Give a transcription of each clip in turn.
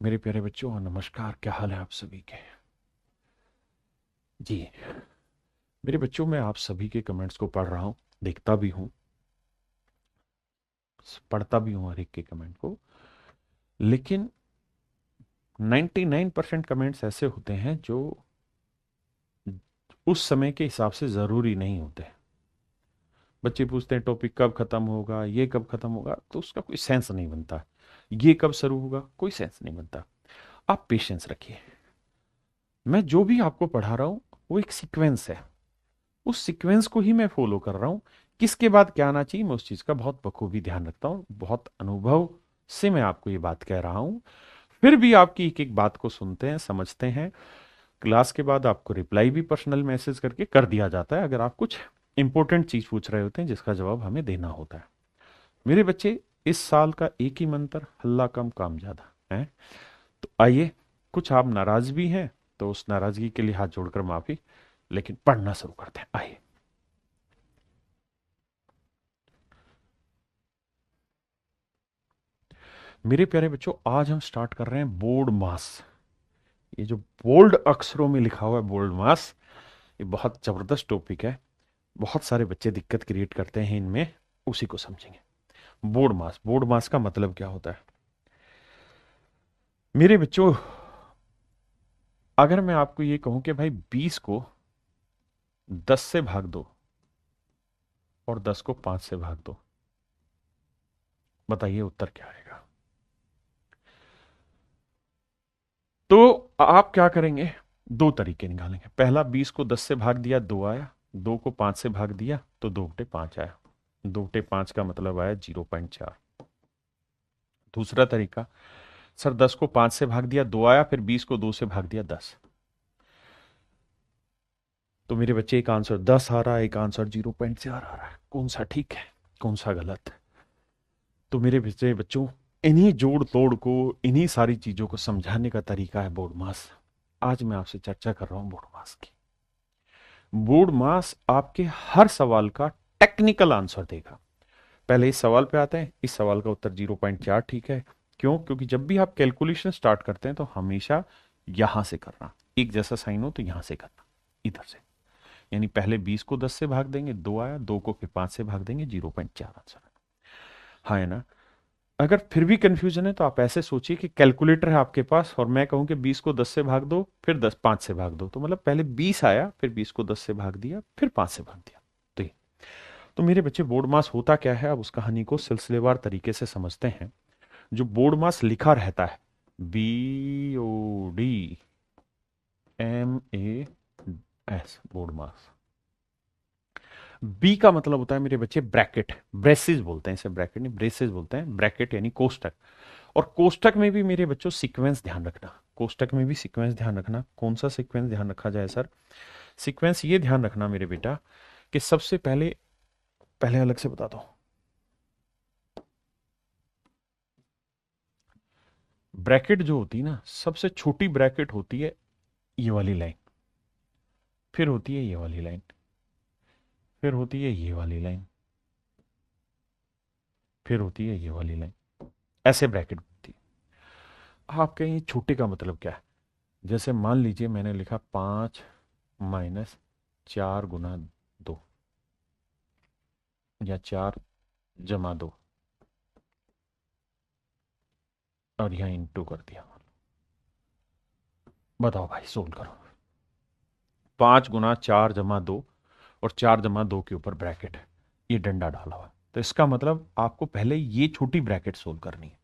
मेरे प्यारे बच्चों नमस्कार। क्या हाल है आप सभी के? जी, मेरे बच्चों मैं आप सभी के कमेंट्स को पढ़ रहा हूँ, देखता भी हूँ, पढ़ता भी हूँ हर एक के कमेंट को। लेकिन 99% कमेंट्स ऐसे होते हैं जो उस समय के हिसाब से ज़रूरी नहीं होते। बच्चे पूछते हैं टॉपिक कब ख़त्म होगा, ये कब ख़त्म होगा, तो उसका कोई सेंस नहीं बनता। ये कब शुरू होगा, कोई सेंस नहीं बनता। आप पेशेंस रखिए। मैं जो भी आपको पढ़ा रहा हूँ वो एक सीक्वेंस है, उस सीक्वेंस को ही मैं फॉलो कर रहा हूँ। किसके बाद क्या आना चाहिए मैं उस चीज़ का बहुत बखूबी ध्यान रखता हूँ। बहुत अनुभव से मैं आपको ये बात कह रहा हूँ। फिर भी आपकी एक एक बात को सुनते हैं, समझते हैं। क्लास के बाद आपको रिप्लाई भी पर्सनल मैसेज करके कर दिया जाता है अगर आप कुछ इंपॉर्टेंट चीज़ पूछ रहे होते हैं जिसका जवाब हमें देना होता है। मेरे बच्चे, इस साल का एक ही मंत्र, हल्ला कम काम ज़्यादा है। तो आइए, कुछ आप नाराज भी हैं तो उस नाराजगी के लिए हाथ जोड़कर माफी, लेकिन पढ़ना शुरू करते हैं। आइए मेरे प्यारे बच्चों, आज हम स्टार्ट कर रहे हैं बोर्ड मास। ये जो बोल्ड अक्षरों में लिखा हुआ है बोल्ड मास, ये बहुत जबरदस्त टॉपिक है। बहुत सारे बच्चे दिक्कत क्रिएट करते हैं इनमें, उसी को समझेंगे। बोर्ड मास, बोर्ड मास का मतलब क्या होता है मेरे बच्चों? अगर मैं आपको ये कहूं कि भाई 20 को 10 से भाग दो और 10 को 5 से भाग दो, बताइए उत्तर क्या आएगा? तो आप क्या करेंगे? दो तरीके निकालेंगे। पहला, 20 को 10 से भाग दिया, 2 आया। 2 को 5 से भाग दिया तो 2 बटे 5 आया। 2 बटे 5 का मतलब आया 0.4। दूसरा तरीका, सर 10 को 5 से भाग दिया, 2 आया, फिर 20 को 2 से भाग दिया, 10। तो मेरे बच्चे, एक आंसर 10 आ रहा है, एक आंसर 0.4 आ रहा है। कौन सा ठीक है, कौन सा गलत? तो मेरे बच्चे बच्चों, इन्हीं जोड़ तोड़ को, इन्हीं सारी चीजों को समझाने का तरीका है बोर्ड मास। आज मैं आपसे चर्चा कर रहा हूं बोर्ड मास की। बोर्ड मास आपके हर सवाल का टेक्निकल आंसर देगा। पहले इस सवाल पे आते हैं। इस सवाल का उत्तर 0.4 ठीक है। क्यों? क्योंकि जब भी आप कैलकुलेशन स्टार्ट करते हैं तो हमेशा यहां से करना, एक जैसा साइन हो तो यहां से करना, इधर से। यानी पहले 20 को 10 से भाग देंगे, 2 आया, 2 को फिर 5 से भाग देंगे, 0.4 आंसर है। हाँ है ना? अगर फिर भी कंफ्यूजन है तो आप ऐसे सोचिए कि कैलकुलेटर है आपके पास और मैं कहूं कि 20 को 10 से भाग दो, फिर 10 5 से भाग दो, तो मतलब पहले 20 आया, फिर 20 को 10 से भाग दिया, फिर 5 से भाग दिया। तो ये, तो मेरे बच्चे, बोर्ड मास होता क्या है, अब उस कहानी को सिलसिलेवार तरीके से समझते हैं। जो बोर्ड मास लिखा रहता है, BODMAS, बोर्ड मास। बी का मतलब होता है मेरे बच्चे ब्रैकेट, ब्रेसेस बोलते हैं इसे, ब्रैकेट नहीं ब्रेसेस बोलते हैं। ब्रैकेट यानी कोष्टक। और कोष्टक में भी मेरे बच्चों सीक्वेंस ध्यान रखना। कोष्टक में भी सीक्वेंस ध्यान रखना। कौन सा सीक्वेंस ध्यान रखा जाए सर? सीक्वेंस ये ध्यान रखना मेरे बेटा कि सबसे पहले, पहले अलग से बता दो। ब्रैकेट जो होती है ना, सबसे छोटी ब्रैकेट होती है ये वाली लाइन, फिर होती है ये वाली लाइन, फिर होती है ये वाली लाइन, फिर होती है ये वाली लाइन। ऐसे ब्रैकेट होती है। आप कहें छोटे का मतलब क्या है? जैसे मान लीजिए मैंने लिखा 5 - 4 × 2, या 4 + 2, और यहाँ इंटू कर दिया। बताओ भाई, सोल्व करो। 5 × 4 + 2, और 4 + 2 के ऊपर ब्रैकेट है, ये डंडा डाला हुआ है। तो इसका मतलब आपको पहले ये छोटी ब्रैकेट सोल्व करनी है।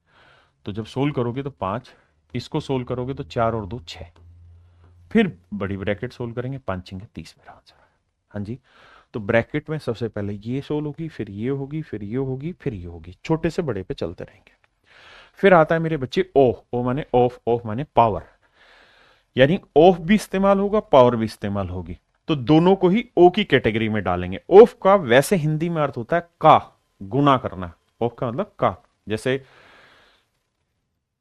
तो जब सोल्व करोगे तो 5, इसको सोल्व करोगे तो 4 और 2 6, फिर बड़ी ब्रैकेट सोल्व करेंगे, 5 × 6 = 30 मेरा आंसर है। हाँ जी। तो ब्रैकेट में सबसे पहले ये सोल्व होगी, फिर ये होगी, फिर ये होगी, फिर ये होगी, छोटे से बड़े पे चलते रहेंगे। फिर आता है मेरे बच्चे ओ। ओ माने ऑफ, ऑफ माने पावर। यानी ऑफ भी इस्तेमाल होगा, पावर भी इस्तेमाल होगी। तो दोनों को ही ओ की कैटेगरी में डालेंगे। ऑफ का वैसे हिंदी में अर्थ होता है का, गुना करना। ऑफ का मतलब का। जैसे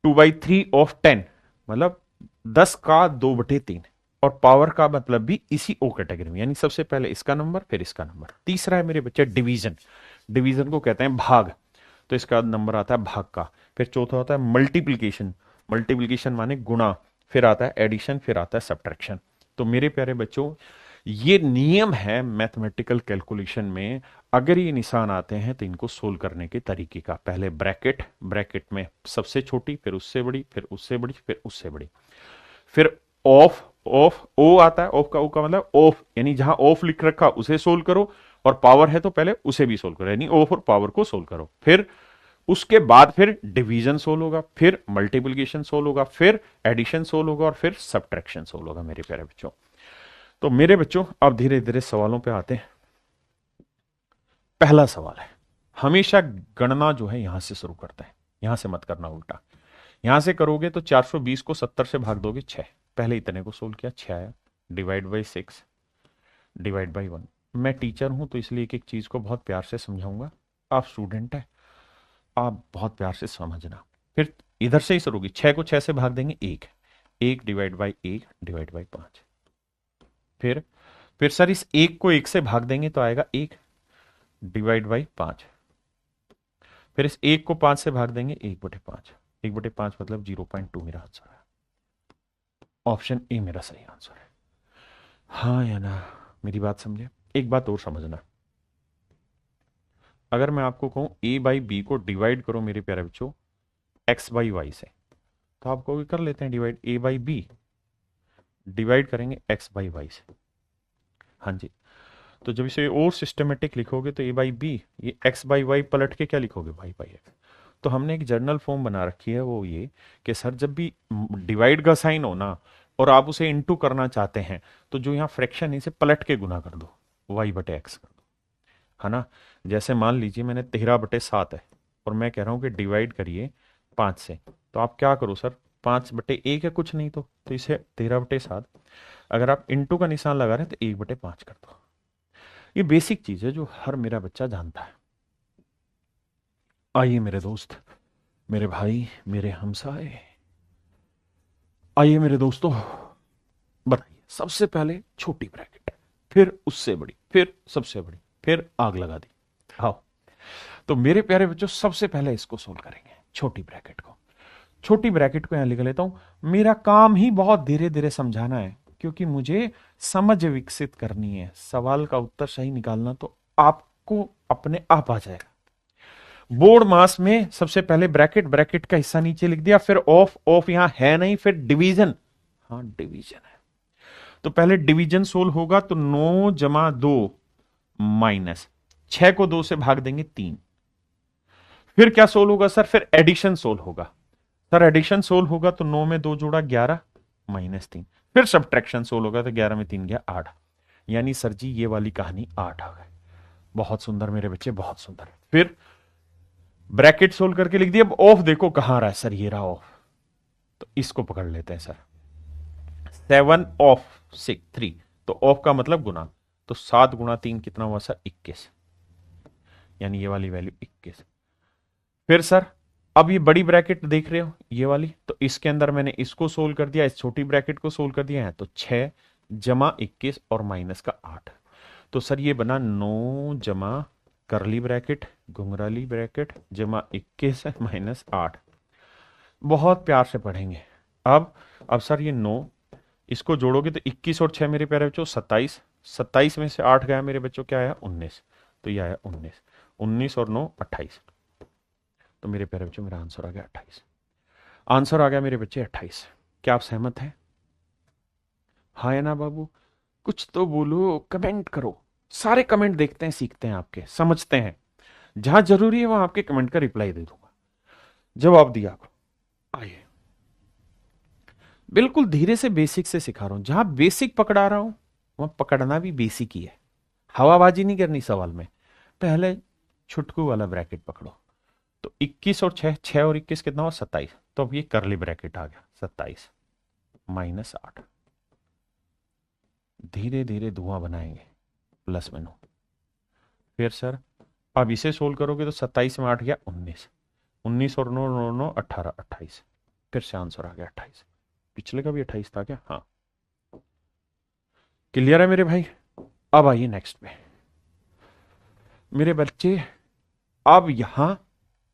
2/3 ऑफ 10, मतलब 10 का 2/3। और पावर का मतलब भी इसी ओ कैटेगरी में, यानी सबसे पहले इसका नंबर, फिर इसका नंबर। तीसरा है मेरे बच्चे डिवीजन। डिवीजन को कहते हैं भाग, तो इसका नंबर आता है भाग का। फिर चौथा होता है मल्टीप्लीकेशन। मल्टीप्लिकेशन माने गुणा, फिर आता है एडिशन, फिर आता है सब्ट्रैक्शन। तो मेरे प्यारे बच्चों, ये नियम है मैथमेटिकल कैलकुलेशन में। अगर ये निशान आते हैं तो इनको सोल्व करने के तरीके का, पहले ब्रैकेट, ब्रैकेट में सबसे छोटी, फिर उससे बड़ी, फिर उससे बड़ी, फिर उससे बड़ी, फिर ऑफ, ऑफ ओ आता है, ऑफ का ओ का मतलब ऑफ, यानी जहां ऑफ लिख रखा उसे सोल्व करो, और पावर है तो पहले उसे भी सोल्व करो, यानी ऑफ और पावर को सोल्व करो। फिर उसके बाद फिर डिवीजन सोल्व होगा, फिर मल्टीप्लिकेशन सोल्व होगा, फिर एडिशन सोल्व होगा, और फिर सब्ट्रैक्शन सोल्व होगा मेरे प्यारे बच्चों। तो मेरे बच्चों अब धीरे धीरे सवालों पे आते हैं। पहला सवाल है, हमेशा गणना जो है यहां से शुरू करते हैं, यहां से मत करना उल्टा। यहां से करोगे तो 420 को 70 से भाग दोगे 6, पहले इतने को सोल्व किया, 6 आया, डिवाइड बाई 6, डिवाइड बाई 1। मैं टीचर हूं तो इसलिए एक एक चीज को बहुत प्यार से समझाऊंगा, आप स्टूडेंट है, आप बहुत प्यार से समझना। फिर इधर से ही शुरू होगी, 6 को 6 से भाग देंगे 1, 1 डिवाइड बाई 1 डिवाइड बाई 5। फिर सर इस 1 को 1 से भाग देंगे तो आएगा 1 डिवाइड बाई 5। फिर इस 1 को 5 से भाग देंगे 1/5, 1/5 मतलब 0.2 मेरा आंसर है। ऑप्शन ए मेरा सही आंसर है। हाँ या ना, मेरी बात समझे। एक बात और समझना, अगर मैं आपको कहूं ए बाई बी को डिवाइड करो मेरे प्यारे बच्चों एक्स बाई वाई से, तो आप कहोगे कर लेते हैं divide, A by B divide करेंगे एक्स बाई वाई से। हाँ जी, तो जब इसे और सिस्टमेटिक लिखोगे तो ए बाई बी, ये एक्स बाई वाई पलट के क्या लिखोगे, वाई बाई एक्स। तो हमने एक जर्नल फॉर्म बना रखी है, वो ये कि सर जब भी डिवाइड का साइन हो ना और आप उसे इनटू करना चाहते हैं, तो जो यहाँ फ्रैक्शन है इसे पलट के गुना कर दो, वाई बटे एक्स कर दो, है ना। जैसे मान लीजिए मैंने 13/7 है और मैं कह रहा हूँ कि डिवाइड करिए 5 से, तो आप क्या करो सर, 5/1 है कुछ नहीं, तो इसे 13/7, अगर आप इंटू का निशान लगा रहे हैं तो 1/5 कर दो। ये बेसिक चीज है जो हर मेरा बच्चा जानता है। आइए मेरे दोस्त, मेरे भाई, मेरे हमसाए, आइए मेरे दोस्तों, बताइए सबसे पहले छोटी ब्रैकेट, फिर उससे बड़ी, फिर सबसे बड़ी, फिर आग लगा दी। आओ, तो मेरे प्यारे बच्चों सबसे पहले इसको सोल्व करेंगे, छोटी ब्रैकेट को। छोटी ब्रैकेट को यहां लिख लेता हूं। मेरा काम ही बहुत धीरे धीरे समझाना है, क्योंकि मुझे समझ विकसित करनी है। सवाल का उत्तर सही निकालना तो आपको अपने आप आ जाएगा। बोर्ड मास में सबसे पहले ब्रैकेट, ब्रैकेट का हिस्सा नीचे लिख दिया, फिर ऑफ, ऑफ यहां है नहीं, फिर डिवीजन, हाँ डिवीजन है, तो पहले डिवीजन सोल्व होगा, तो 9 - 2 माइनस 6 को 2 से भाग देंगे 3। फिर क्या सोल्व होगा सर, फिर एडिशन सोल्व होगा। सर एडिशन सोल्व होगा तो 9 में 2 जोड़ा 11 -3। फिर सब्ट्रैक्शन सोल्व होगा तो 11 में 3 गया 8। यानी सर जी ये वाली कहानी 8 आ गई। बहुत सुंदर मेरे बच्चे, बहुत सुंदर। फिर ब्रैकेट सोल्व करके लिख दिया। अब ऑफ देखो कहां रहा है सर, ये रहा ऑफ, तो इसको पकड़ लेते हैं सर। 7 ऑफ 3, तो ऑफ का मतलब गुना, तो 7 × 3 कितना हुआ सर, 21, यानी ये वाली वैल्यू 21। फिर सर अब ये बड़ी ब्रैकेट देख रहे हो ये वाली, तो इसके अंदर मैंने इसको सोल्व कर दिया, इस छोटी ब्रैकेट को सोल्व कर दिया है, तो 6 + 21 और माइनस का 8, तो सर ये बना 9 जमा करली ब्रैकेट घुंघराली ब्रैकेट जमा 21 -8। बहुत प्यार से पढ़ेंगे। अब सर ये 9, इसको जोड़ोगे तो 21 और 6 मेरे प्यारे बच्चों 27, 27 में से 8 गया मेरे बच्चों, क्या आया 19, तो ये आया 19, 19 और 9 28, तो मेरे प्यारे बच्चों मेरा आंसर आ गया 28। आंसर आ गया मेरे बच्चे 28। क्या आप सहमत हैं? हाँ या ना बाबू, कुछ तो बोलो, कमेंट करो। सारे कमेंट देखते हैं, सीखते हैं, आपके समझते हैं, जहां जरूरी है वहां आपके कमेंट का रिप्लाई दे दूंगा, जवाब दिया करो। आइए, बिल्कुल धीरे से बेसिक से सिखा रहा हूं, जहां बेसिक पकड़ा रहा हूं वहां पकड़ना भी बेसिक ही है। हवाबाजी नहीं करनी सवाल में। पहले छुटकू वाला ब्रैकेट पकड़ो, तो 21 और 6, 6 और 21 कितना हुआ 27, तो अब ये करली ब्रैकेट आ गया 27 -8। धीरे धीरे धुआं बनाएंगे, प्लस में 9। फिर सर अब इसे सोल्व करोगे तो 27 में 8 गया 19, 19 और 9 9 9 18 28, फिर से आंसर आ गया 28। पिछले का भी 28 था क्या? हाँ, क्लियर है मेरे भाई। अब आइए नेक्स्ट पे मेरे बच्चे। अब यहां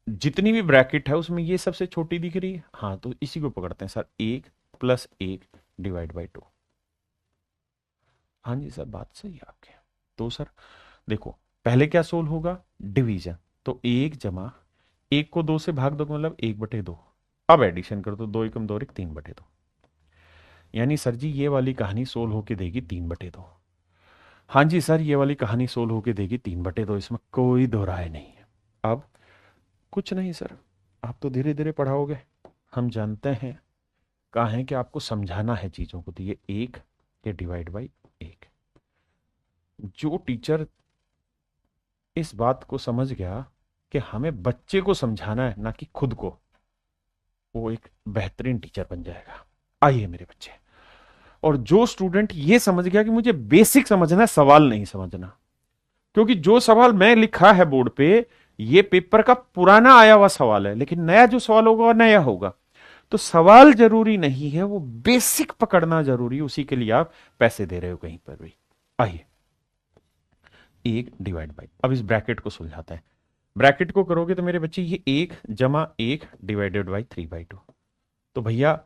जितनी भी ब्रैकेट है उसमें ये सबसे छोटी दिख रही है, हाँ तो इसी को पकड़ते हैं सर, 1 + 1 डिवाइड बाई 2। हाँ जी सर, बात सही है आपके। तो सर देखो, पहले क्या सोल्व होगा, डिवीजन। तो 1 को 2 से भाग दो मतलब 1/2। अब एडिशन कर दो, 2 × 2 = 3/2। यानी सर जी ये वाली कहानी सोल्व होके देगी 3/2। हाँ जी सर, ये वाली कहानी सोल्व होके देगी 3/2, इसमें कोई दो राय नहीं है। अब कुछ नहीं सर, आप तो धीरे धीरे पढ़ाओगे, हम जानते हैं कहाँ है कि आपको समझाना है चीजों को। तो ये 1, ये डिवाइड बाई 1। जो टीचर इस बात को समझ गया कि हमें बच्चे को समझाना है ना कि खुद को, वो एक बेहतरीन टीचर बन जाएगा। आइए मेरे बच्चे, और जो स्टूडेंट ये समझ गया कि मुझे बेसिक समझना है, सवाल नहीं समझना, क्योंकि जो सवाल मैं लिखा है बोर्ड पे, ये पेपर का पुराना आया हुआ सवाल है, लेकिन नया जो सवाल होगा वो नया होगा। तो सवाल जरूरी नहीं है, वो बेसिक पकड़ना जरूरी है, उसी के लिए आप पैसे दे रहे हो कहीं पर भी। आइए, 1 / अब इस ब्रैकेट को सुलझाते हैं। ब्रैकेट को करोगे तो मेरे बच्चे ये 1 + 1 डिवाइडेड बाई 3/2। तो भैया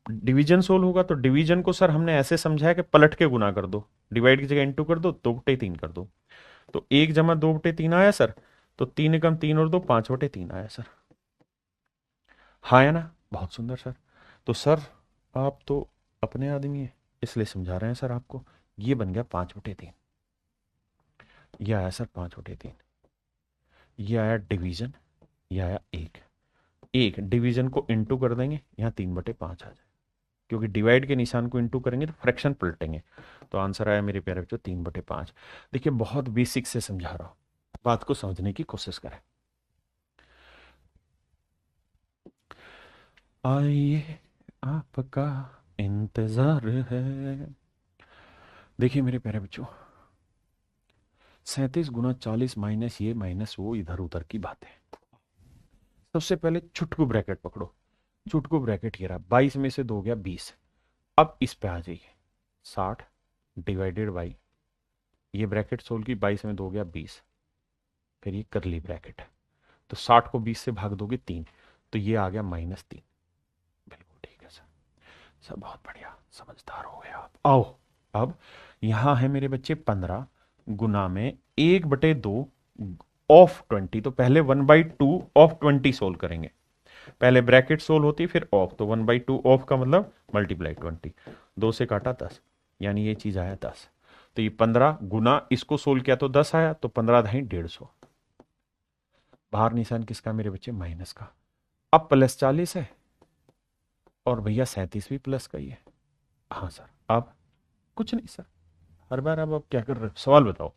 डिवीजन सोल्व होगा, तो डिवीजन को सर हमने ऐसे समझा है कि पलट के गुना कर दो, डिवाइड की जगह इंटू कर दो, 2/3 कर दो। तो 1 + 2/3 आया सर, तो 3 × 3 और 2 5/3 आया सर। हाँ है ना, बहुत सुंदर सर। तो सर आप तो अपने आदमी है, इसलिए समझा रहे हैं सर आपको। ये बन गया 5/3, ये आया सर 5/3, ये आया डिवीजन, ये आया 1 डिवीजन को इंटू कर देंगे, यहाँ 3/5 आ जाए, क्योंकि डिवाइड के निशान को इंटू करेंगे तो फ्रैक्शन पलटेंगे। तो आंसर आया मेरे प्यारे बच्चों 3/5। देखिए बहुत बेसिक से समझा रहा हूं, बात को समझने की कोशिश करें। आइए आपका इंतजार है। देखिए मेरे प्यारे बच्चों, 37 × 40 माइनस ये माइनस वो, इधर उधर की बातें। सबसे पहले छुटकू ब्रैकेट पकड़ो। छुटकू ब्रैकेट ये रहा, 22 में से 2 गया 20। अब इस पे आ जाइए, 60 डिवाइडेड बाई, ये ब्रैकेट सोल्व की, 22 में 2 गया 20, फिर ये करली ब्रैकेट है। तो 60 को 20 से भाग दोगे 3, तो ये आ गया -3। बिल्कुल ठीक है सर, सब बहुत बढ़िया, समझदार हो गए आप। आओ, अब यहां है मेरे बच्चे 15 गुना में 1/2 ऑफ 20। तो पहले 1/2 ऑफ 20 सोल्व करेंगे। पहले ब्रैकेट सोल्व होती फिर ऑफ, तो 1/2 ऑफ का मतलब मल्टीप्लाई 20, 2 से काटा 10, यानी ये चीज आया 10। तो ये 15 गुना इसको सोल्व किया तो 10 आया, तो 15 × 150। बाहर निशान किसका मेरे बच्चे, माइनस का। अब +40 है, और भैया 37 भी प्लस का ही है। हाँ सर, अब कुछ नहीं सर, हर बार अब आप क्या कर रहे हो, सवाल बताओ।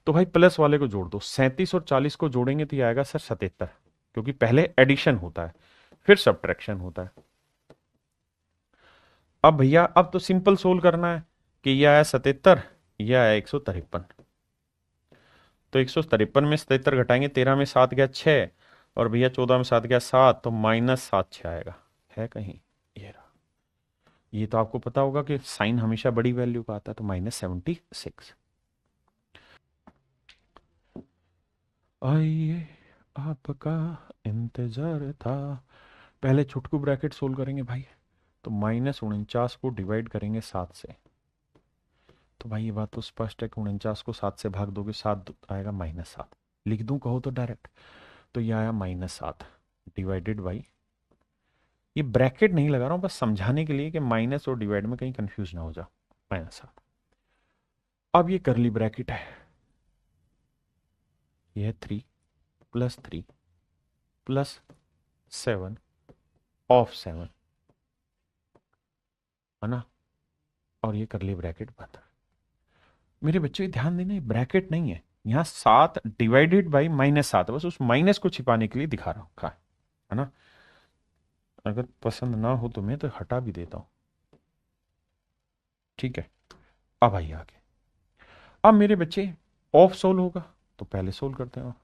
तो भाई प्लस वाले को जोड़ दो, 37 और 40 को जोड़ेंगे तो ये आएगा सर 77, क्योंकि पहले एडिशन होता है फिर सब्ट्रैक्शन होता है। अब भैया अब तो सिंपल सोल्व करना है कि ये आया 77, ये आया 153। तो 153 में 77 घटाएंगे, 13 में 7 गया 6, और भैया 14 में 7 गया 7, तो -7 6 आएगा। है कहीं, ये रहा। ये तो आपको पता होगा कि साइन हमेशा बड़ी वैल्यू का आता है, तो -76। आइए आपका इंतजार था। पहले छुटकू ब्रैकेट सोल्व करेंगे भाई, तो -49 को डिवाइड करेंगे 7 से। तो भाई ये बात तो स्पष्ट है कि 49 को 7 से भाग दोगे, 7 आएगा -7। लिख दूं कहो तो डायरेक्ट, तो ये आया -7 डिवाइडेड बाई, ये ब्रैकेट नहीं लगा रहा हूं बस समझाने के लिए कि माइनस और डिवाइड में कहीं कंफ्यूज ना हो जाए, -7। अब ये करली ब्रैकेट है, ये है 3 + 3 + 7 ऑफ 7, है ना, और ये करली ब्रैकेट बंद। मेरे बच्चे ध्यान देना, ये ब्रैकेट नहीं है, यहाँ 7 डिवाइडेड बाई -7, बस उस माइनस को छिपाने के लिए दिखा रहा हूं, का है ना। अगर पसंद ना हो तो मैं तो हटा भी देता हूं, ठीक है। अब आइए आगे। अब मेरे बच्चे ऑफ सोल्व होगा, तो पहले सोल्व करते हैं।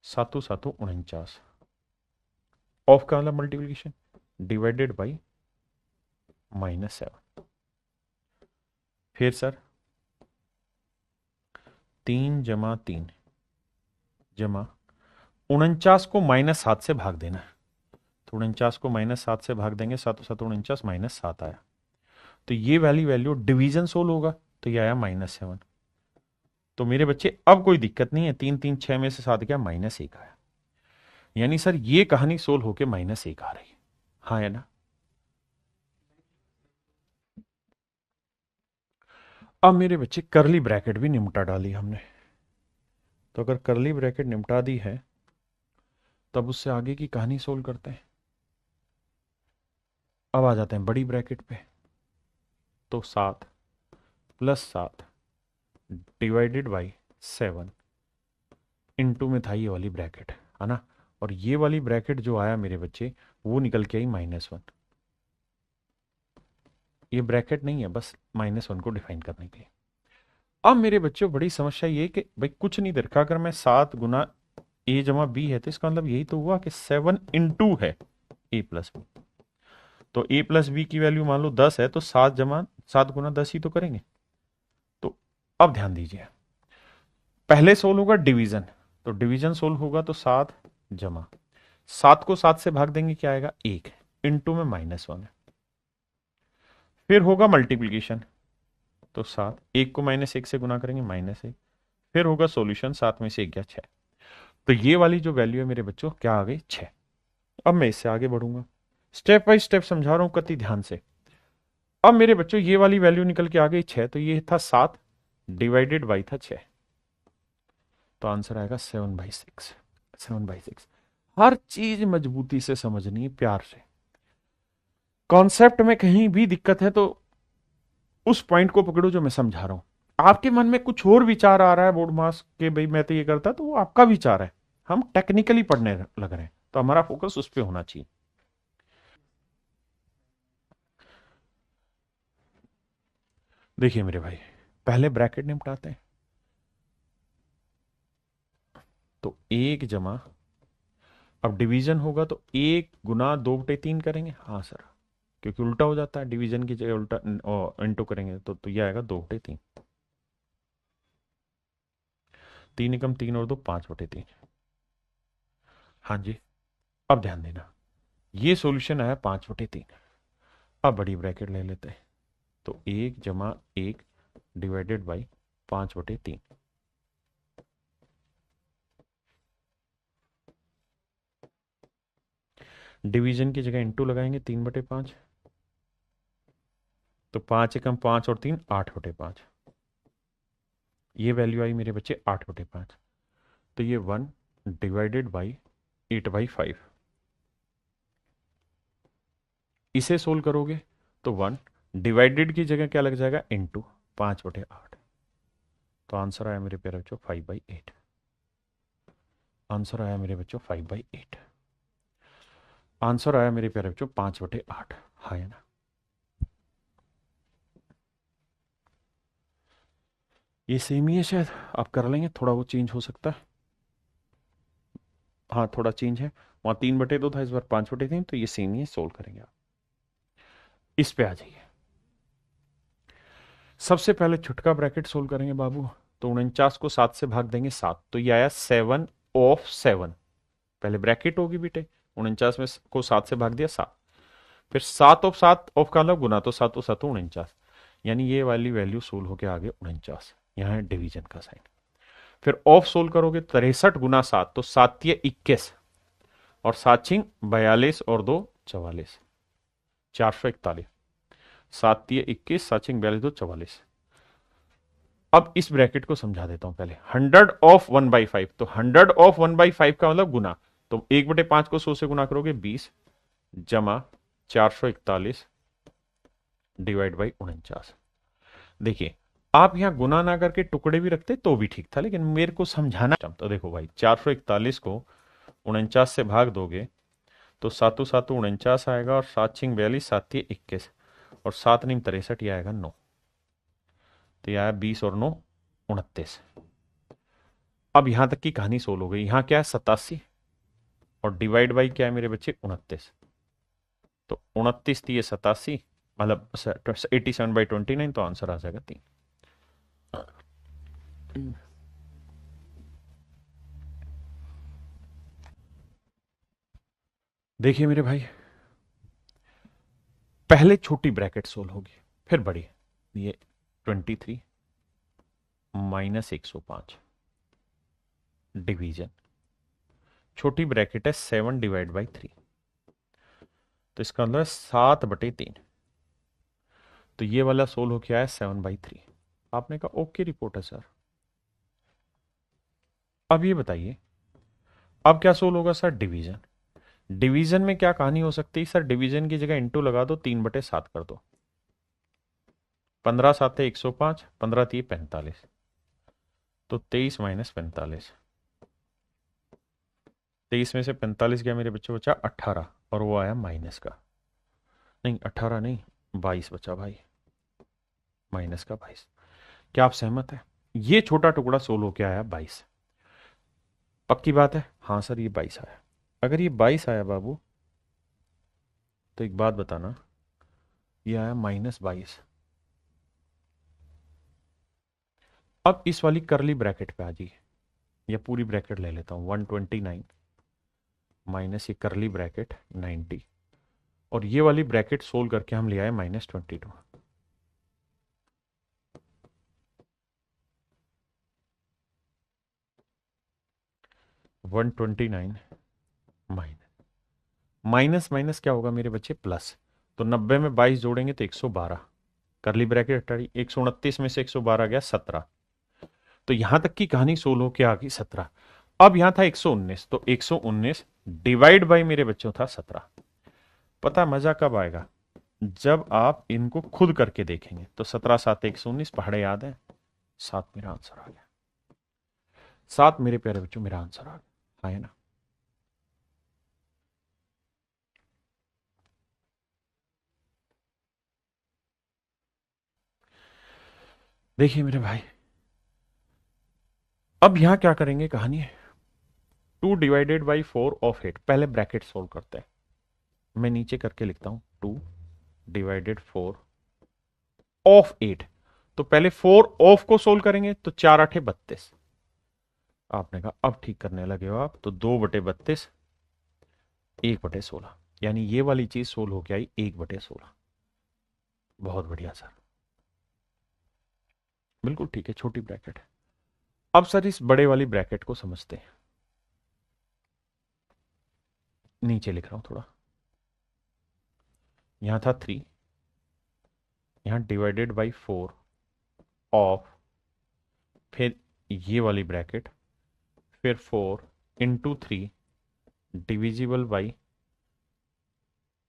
7 7 49, ऑफ का मतलब मल्टीप्लीकेशन, डिवाइडेड बाई -7। फिर सर 3 + 3 जमा 49 को -7 से भाग देना है। तो 49 को -7 से भाग देंगे, 7 7 49 -7 आया। तो ये वाली वैल्यू डिवीजन सोल होगा, तो ये आया -7। तो मेरे बच्चे अब कोई दिक्कत नहीं है, 3 3 6 में से 7 गया, -1 आया। यानी सर ये कहानी सोल होके -1 आ रही है, हाँ है ना। अब मेरे बच्चे करली ब्रैकेट भी निपटा डाली हमने। तो अगर करली ब्रैकेट निपटा दी है, तब उससे आगे की कहानी सोल्व करते हैं। अब आ जाते हैं बड़ी ब्रैकेट पे। तो 7 + 7 डिवाइडेड बाई 7 इनटू में था ये वाली ब्रैकेट, है ना। और ये वाली ब्रैकेट जो आया मेरे बच्चे, वो निकल के आई -1। ये ब्रैकेट नहीं है, बस -1 को डिफाइन करने के लिए। अब मेरे बच्चों बड़ी समस्या ये कि भाई कुछ नहीं दे रखा, अगर मैं 7 गुना a जमा b है, तो इसका मतलब यही तो हुआ कि 7 इंटू है a प्लस बी। तो a प्लस बी की वैल्यू मान लो 10 है, तो 7 गुना 10 ही तो करेंगे। तो अब ध्यान दीजिए, पहले सोल्व होगा डिवीजन, तो डिवीजन सोल्व होगा तो 7 जमा 7 को 7 से भाग देंगे, क्या आएगा 1, इंटू में -1 है। फिर होगा मल्टीप्लीकेशन, तो 7 1 को -1 से गुना करेंगे, -1। फिर होगा सॉल्यूशन, 7 में से 1 गया 6। तो ये वाली जो वैल्यू है मेरे बच्चों क्या आ गई 6। अब मैं इससे आगे बढ़ूंगा, स्टेप बाय स्टेप समझा रहा हूं कति ध्यान से। अब मेरे बच्चों ये वाली वैल्यू निकल के आ गई 6, तो ये था 7 डिवाइडेड बाई था 6, तो आंसर आएगा 7/6। 7/6। हर चीज मजबूती से समझनी है, प्यार से। कॉन्सेप्ट में कहीं भी दिक्कत है तो उस पॉइंट को पकड़ो जो मैं समझा रहा हूं। आपके मन में कुछ और विचार आ रहा है बोर्ड मास के, भाई मैं तो ये करता, तो वो आपका विचार है। हम टेक्निकली पढ़ने लग रहे हैं, तो हमारा फोकस उस पर होना चाहिए। देखिए मेरे भाई, पहले ब्रैकेट निपटाते हैं। तो 1 जमा, अब डिवीजन होगा तो 1 गुना 2/3 करेंगे, हाँ सर, क्योंकि उल्टा हो जाता है, डिवीजन की जगह उल्टा इंटू करेंगे तो ये आएगा 2/3। 3 एकम 3 और 2 5/3। हाँ जी। अब ध्यान देना, ये सॉल्यूशन आया 5/3। अब बड़ी ब्रैकेट ले लेते हैं, तो 1 जमा 1 डिवाइडेड बाई 5/3। डिवीजन की जगह इंटू लगाएंगे, 3/5। तो 5 एकम 5 और 3 8/5। ये वैल्यू आई मेरे बच्चे 8/5। तो ये 1 डिवाइडेड बाई 8/5। इसे सोल्व करोगे तो 1 डिवाइडेड की जगह क्या लग जाएगा, इंटू 5/8। तो आंसर आया मेरे प्यारे बच्चों 5/8। आंसर आया मेरे बच्चों 5/8। आंसर आया मेरे प्यारे बच्चों 5/8। हाँ है ना। ये सेम ही है शायद, आप कर लेंगे, थोड़ा वो चेंज हो सकता है। हाँ थोड़ा चेंज है, वहां 3/2 था, इस बार 5/3, तो ये सेम ही है, सोल्व करेंगे आप। इस पे आ जाइए। सबसे पहले छुटका ब्रैकेट सोल्व करेंगे बाबू। तो 49 को 7 से भाग देंगे, 7, तो ये आया 7/7। पहले ब्रैकेट होगी बेटे, 49 में को 7 से भाग दिया 7, फिर 7/7 ऑफ का मतलब गुना, तो 7/7 49। यानी ये वाली वैल्यू सोल्व होके आ गए 49, यहाँ है डिवीजन का साइन। फिर ऑफ सोल्व करोगे 63 गुना 7, तो 7 ये 21 और 7 छिंग 42 और 2 44, 441। 7 ये 21, 7 छिंग 42 2 44। अब इस ब्रैकेट को समझा देता हूं पहले। 100/1/5, तो 100/1/5 का मतलब गुना, तो 1/5 को 100 से गुना करोगे 20 जमा 441 डिवाइड बाई 49। देखिए, आप यहां गुना ना करके टुकड़े भी रखते तो भी ठीक था, लेकिन मेरे को समझाना। तो देखो भाई, 441 को 49 से भाग दोगे तो 7 7 49 आएगा, और 7 छिंग 42, 7 21 और 7 नीम 63, ये आएगा 9। तो यह आया 20 और 9 29। अब यहां तक की कहानी सोल्व हो गई। यहां क्या है 87, और डिवाइड बाई क्या है मेरे बच्चे 29। तो 29 थी ये 87, मतलब 87/29, तो आंसर आ जाएगा 3। देखिए मेरे भाई, पहले छोटी ब्रैकेट सोल्व होगी, फिर बड़ी। ये 23 माइनस 105 डिवीजन, छोटी ब्रैकेट है 7 डिवाइड बाई 3, तो इसका मतलब है 7/3। तो ये वाला सोल्व हो क्या है 7/3। आपने कहा ओके रिपोर्ट है सर। अब ये बताइए, अब क्या सोल्व होगा सर? डिवीजन। डिवीजन में क्या कहानी हो सकती है सर? डिवीजन की जगह इंटू लगा दो, 3/7 कर दो। 15 7 105, 15 3 45, तो 23 माइनस 45। 23 में से 45 गया मेरे बच्चों, बचा 18, और वो आया माइनस का। नहीं 18 नहीं, 22 बचा भाई, माइनस का 22। क्या आप सहमत है? ये छोटा टुकड़ा सोल्व होके आया 22। पक्की बात है? हाँ सर ये 22 आया। अगर ये 22 आया बाबू, तो एक बात बताना, ये आया -22। अब इस वाली करली ब्रैकेट पे आ जाइए, या पूरी ब्रैकेट ले लेता हूं, 129 माइनस ये करली ब्रैकेट 90, और ये वाली ब्रैकेट सोल्व करके हम ले आए -22। 129 माइनस माइनस माइनस क्या होगा मेरे बच्चे? प्लस। तो 90 में 22 जोड़ेंगे तो 112, करली ब्रैकेट हटाई, 129 में से 112 गया 17। तो यहां तक की कहानी सोल्व होके आ गई 17। अब यहां था 119, तो 119 डिवाइड बाई मेरे बच्चों था 17। पता मजा कब आएगा? जब आप इनको खुद करके देखेंगे। तो 17 7 119, पहाड़े याद है? 7 मेरा आंसर आ गया। 7 मेरे प्यारे बच्चों मेरा आंसर आ गया, है ना? देखिए मेरे भाई, अब यहां क्या करेंगे कहानी? 2 डिवाइडेड बाई 4 ऑफ 8, पहले ब्रैकेट सोल्व करते हैं। मैं नीचे करके लिखता हूं, 2 डिवाइडेड 4 ऑफ 8। तो पहले 4 ऑफ को सोल्व करेंगे, तो 4 8 32। आपने कहा अब ठीक करने लगे हो आप, तो 2/32, 1/16, यानी ये वाली चीज सोल्व होके आई 1/16। बहुत बढ़िया सर, बिल्कुल ठीक है, छोटी ब्रैकेट है। अब सर इस बड़े वाली ब्रैकेट को समझते हैं। नीचे लिख रहा हूं थोड़ा, यहां था 3, यहां डिवाइडेड बाई 4 ऑफ, फिर ये वाली ब्रैकेट, फिर 4 × 3 डिविजिबल बाई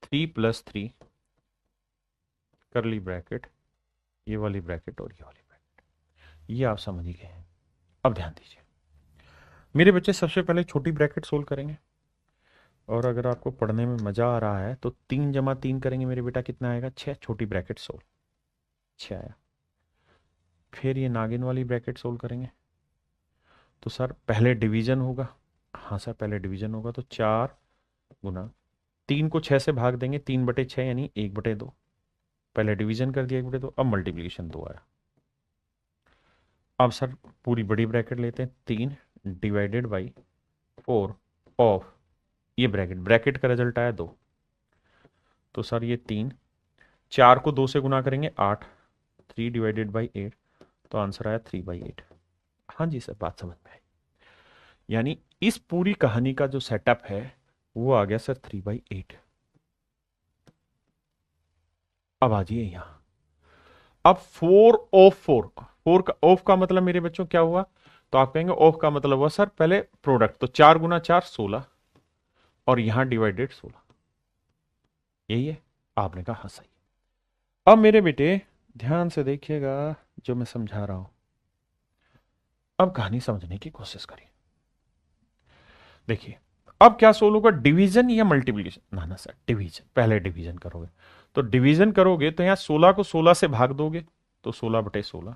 3 + 3 करली ब्रैकेट, ये वाली ब्रैकेट और ये वाली ब्रैकेट। ये आप समझ ही गए हैं। अब ध्यान दीजिए मेरे बच्चे, सबसे पहले छोटी ब्रैकेट सोल्व करेंगे। और अगर आपको पढ़ने में मजा आ रहा है तो 3 × 3 करेंगे मेरे बेटा, कितना आएगा? 6। छोटी ब्रैकेट सोल्व, 6 आया। फिर ये नागिन वाली ब्रैकेट सोल्व करेंगे, तो सर पहले डिवीजन होगा। हाँ सर पहले डिवीजन होगा, तो 4 × 3 को 6 से भाग देंगे, 3/6 यानी 1/2। पहले डिवीजन कर दिया 1/2, अब मल्टीप्लीकेशन 2 आया। अब सर पूरी बड़ी ब्रैकेट लेते हैं, 3 डिवाइडेड बाई 4 ऑफ, ये ब्रैकेट, ब्रैकेट का रिजल्ट आया 2। तो सर ये 3, 4 को 2 से गुना करेंगे 8, 3 डिवाइडेड बाई 8, तो आंसर आया 3/8। हाँ जी सर, बात समझ में आई। यानी इस पूरी कहानी का जो सेटअप है वो आ गया सर 3/8। अब आ जाइए यहां, अब 4 ऑफ 4, 4 का ऑफ का मतलब मेरे बच्चों क्या हुआ? तो आप कहेंगे ऑफ का मतलब हुआ सर पहले प्रोडक्ट, तो 4 × 4 16, और यहां डिवाइडेड 16। यही है? आपने कहा हाँ सही। अब मेरे बेटे ध्यान से देखिएगा जो मैं समझा रहा हूं। अब कहानी समझने की कोशिश करिए। देखिए अब क्या सोल्व होगा, डिवीजन या मल्टीप्लीकेशन? ना ना सर डिवीजन, पहले डिवीजन करोगे। तो डिवीजन करोगे तो यहां 16 को 16 से भाग दोगे, तो 16/16।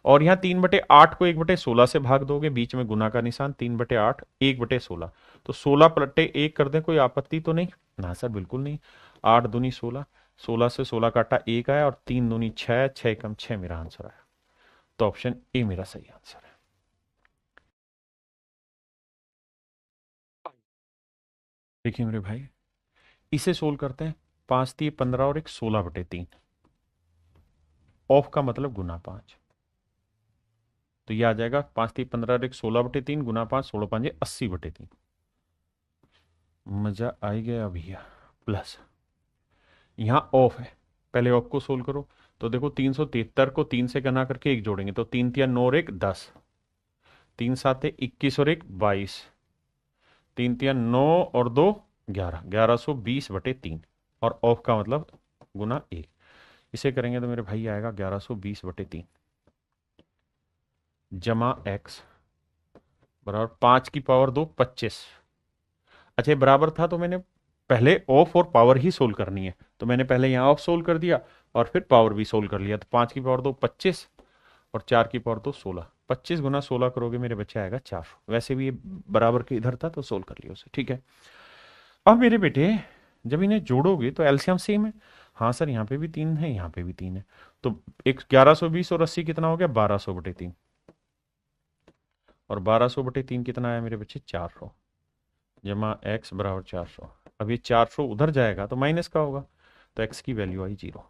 और यहां 3/8 को 1/16 से भाग दोगे, बीच में गुना का निशान, 3/8 1/16। तो 16/1 कर दें, कोई आपत्ति तो नहीं? ना सर बिल्कुल नहीं। 8 दूनी 16, 16 से 16 काटा 1 आया, और 3 दूनी 6, 6 कम 6 मेरा आंसर आया। तो ऑप्शन ए मेरा सही आंसर है। देखिए मेरे भाई, इसे सोल्व करते हैं। 5×3 = 15 और एक 16/3। ऑफ का मतलब गुना 5, तो ये आ जाएगा 5×3 = 15 और एक 16/3 गुना 5, 16×5 = 80/3। मजा आई गया भैया। प्लस यहां ऑफ है, पहले ऑफ को सोल्व करो। तो देखो 373 को 3 से गना करके 1 जोड़ेंगे तो 3×3 = 9 और 1 10, 3×7 = 21 और 1 22, 3×3 = 9 और 2 11, 1120/3। और ऑफ का मतलब गुना 1। इसे करेंगे तो मेरे भाई आएगा 1120/3 जमा x बराबर 5 की पावर 2 25। अच्छा ये बराबर था तो मैंने पहले ऑफ और पावर ही सोल्व करनी है, तो मैंने पहले यहाँ ऑफ सोल्व कर दिया और फिर पावर भी सोल्व कर लिया। तो 5 की पावर 2 25 और 4 की पावर 2 16। 25 गुना 16 करोगे मेरे बच्चे आएगा 400। वैसे भी ये बराबर के इधर था तो सोल्व कर लिया उसे, ठीक है। अब मेरे बेटे जब इन्हें जोड़ोगे तो एलसीएम सेम है। हाँ सर यहाँ पे भी 3 है, यहाँ पे भी 3 है, तो एक 1120 और 80 कितना हो गया 1200/3। और 1200/3 कितना आया मेरे बच्चे 400 जमा x बराबर 400। अब ये 400 उधर जाएगा तो माइनस का होगा, तो x की वैल्यू आई 0।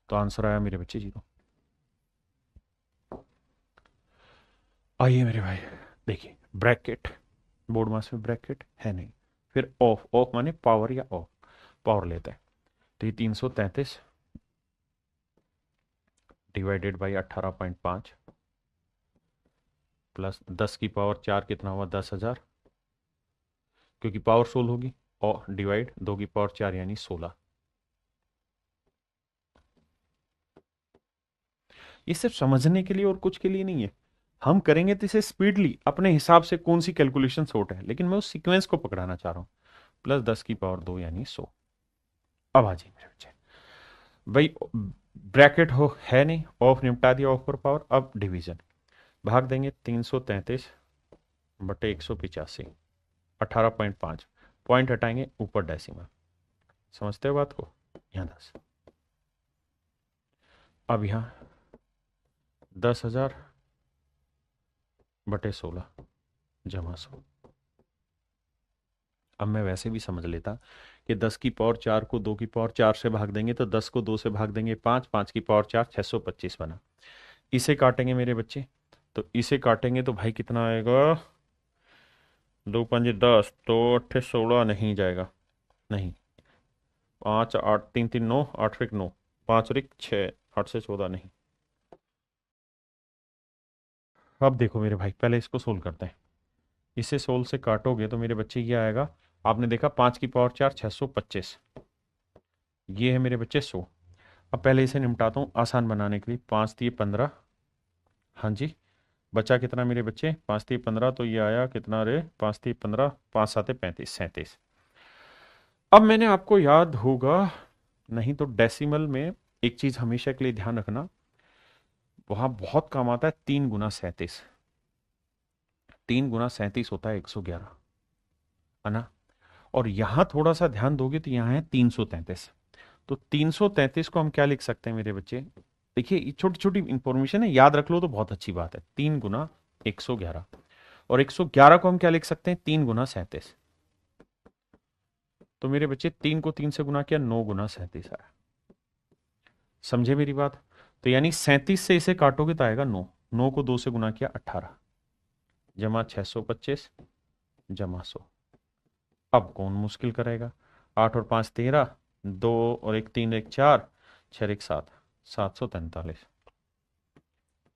तो आंसर आया मेरे बच्चे 0। आइए मेरे भाई देखिए, ब्रैकेट बोर्ड मास में ब्रैकेट है नहीं, फिर ऑफ, ऑफ माने पावर या ऑफ, पावर लेता है। तो ये 333 डिवाइडेड बाई 18.5 प्लस 10 की पावर 4 कितना हुआ 10,000, क्योंकि पावर 16 होगी, और डिवाइड 2 की पावर 4 यानी 16। ये सिर्फ समझने के लिए और कुछ के लिए नहीं है। हम करेंगे तो इसे स्पीडली अपने हिसाब से कौन सी कैलकुलेशन शॉर्ट है, लेकिन मैं उस सीक्वेंस को पकड़ाना चाह रहा हूं। प्लस 10 की पावर 2 यानी 100। अब आ जाइए मेरे बच्चे, भाई ब्रैकेट हो है नहीं, ऑफ निपटा दिया, ऑफ पर पावर। अब डिवीजन भाग देंगे 333/185, 18.5, पॉइंट हटाएंगे ऊपर डेसिमल। समझते हो बात को, यहाँ 10। अब यहाँ 10,000/16 जमा 100। अब मैं वैसे भी समझ लेता कि 10 की पावर 4 को 2 की पावर 4 से भाग देंगे तो 10 को 2 से भाग देंगे 5, 5 की पावर 4 625 बना। इसे काटेंगे मेरे बच्चे, तो इसे काटेंगे तो भाई कितना आएगा 2×5 = 10, तो 8 16 नहीं जाएगा, नहीं 5 8 3 3 9, 8 1 9, 5 और 1 6, 8 से 14 नहीं। अब देखो मेरे भाई पहले इसको सोल्व करते हैं। इसे सोल्व से काटोगे तो मेरे बच्चे ये आएगा, आपने देखा 5 की पावर 4 625, ये है मेरे बच्चे 100। अब पहले इसे निपटाता हूँ आसान बनाने के लिए। 5×3 = 15, हाँ जी, बचा कितना मेरे बच्चे 5×3 = 15, तो ये आया कितना रे 5×3 = 15, 5×7 = 35, 37। अब मैंने आपको याद होगा, नहीं तो डेसिमल में एक चीज हमेशा के लिए ध्यान रखना, वहां बहुत काम आता है 3×37। 3×37 होता है 111, है ना। और यहां थोड़ा सा ध्यान दोगे तो यहाँ है 333। तो 333 को हम क्या लिख सकते हैं मेरे बच्चे, देखिए ये छोटी छोटी इंफॉर्मेशन है, याद रख लो तो बहुत अच्छी बात है। 3×111, और 111 को हम क्या लिख सकते हैं 3×37। तो मेरे बच्चे 3 को 3 से गुना किया 9×37 आया। समझे मेरी बात। तो यानी 37 से इसे काटोगे तो आएगा 9, 9 को 2 से गुना किया 18 जमा 625 जमा 100। अब कौन मुश्किल करेगा, 8 और 5 13, 2 और 1 3 1 4, 6 और 1 7, 743।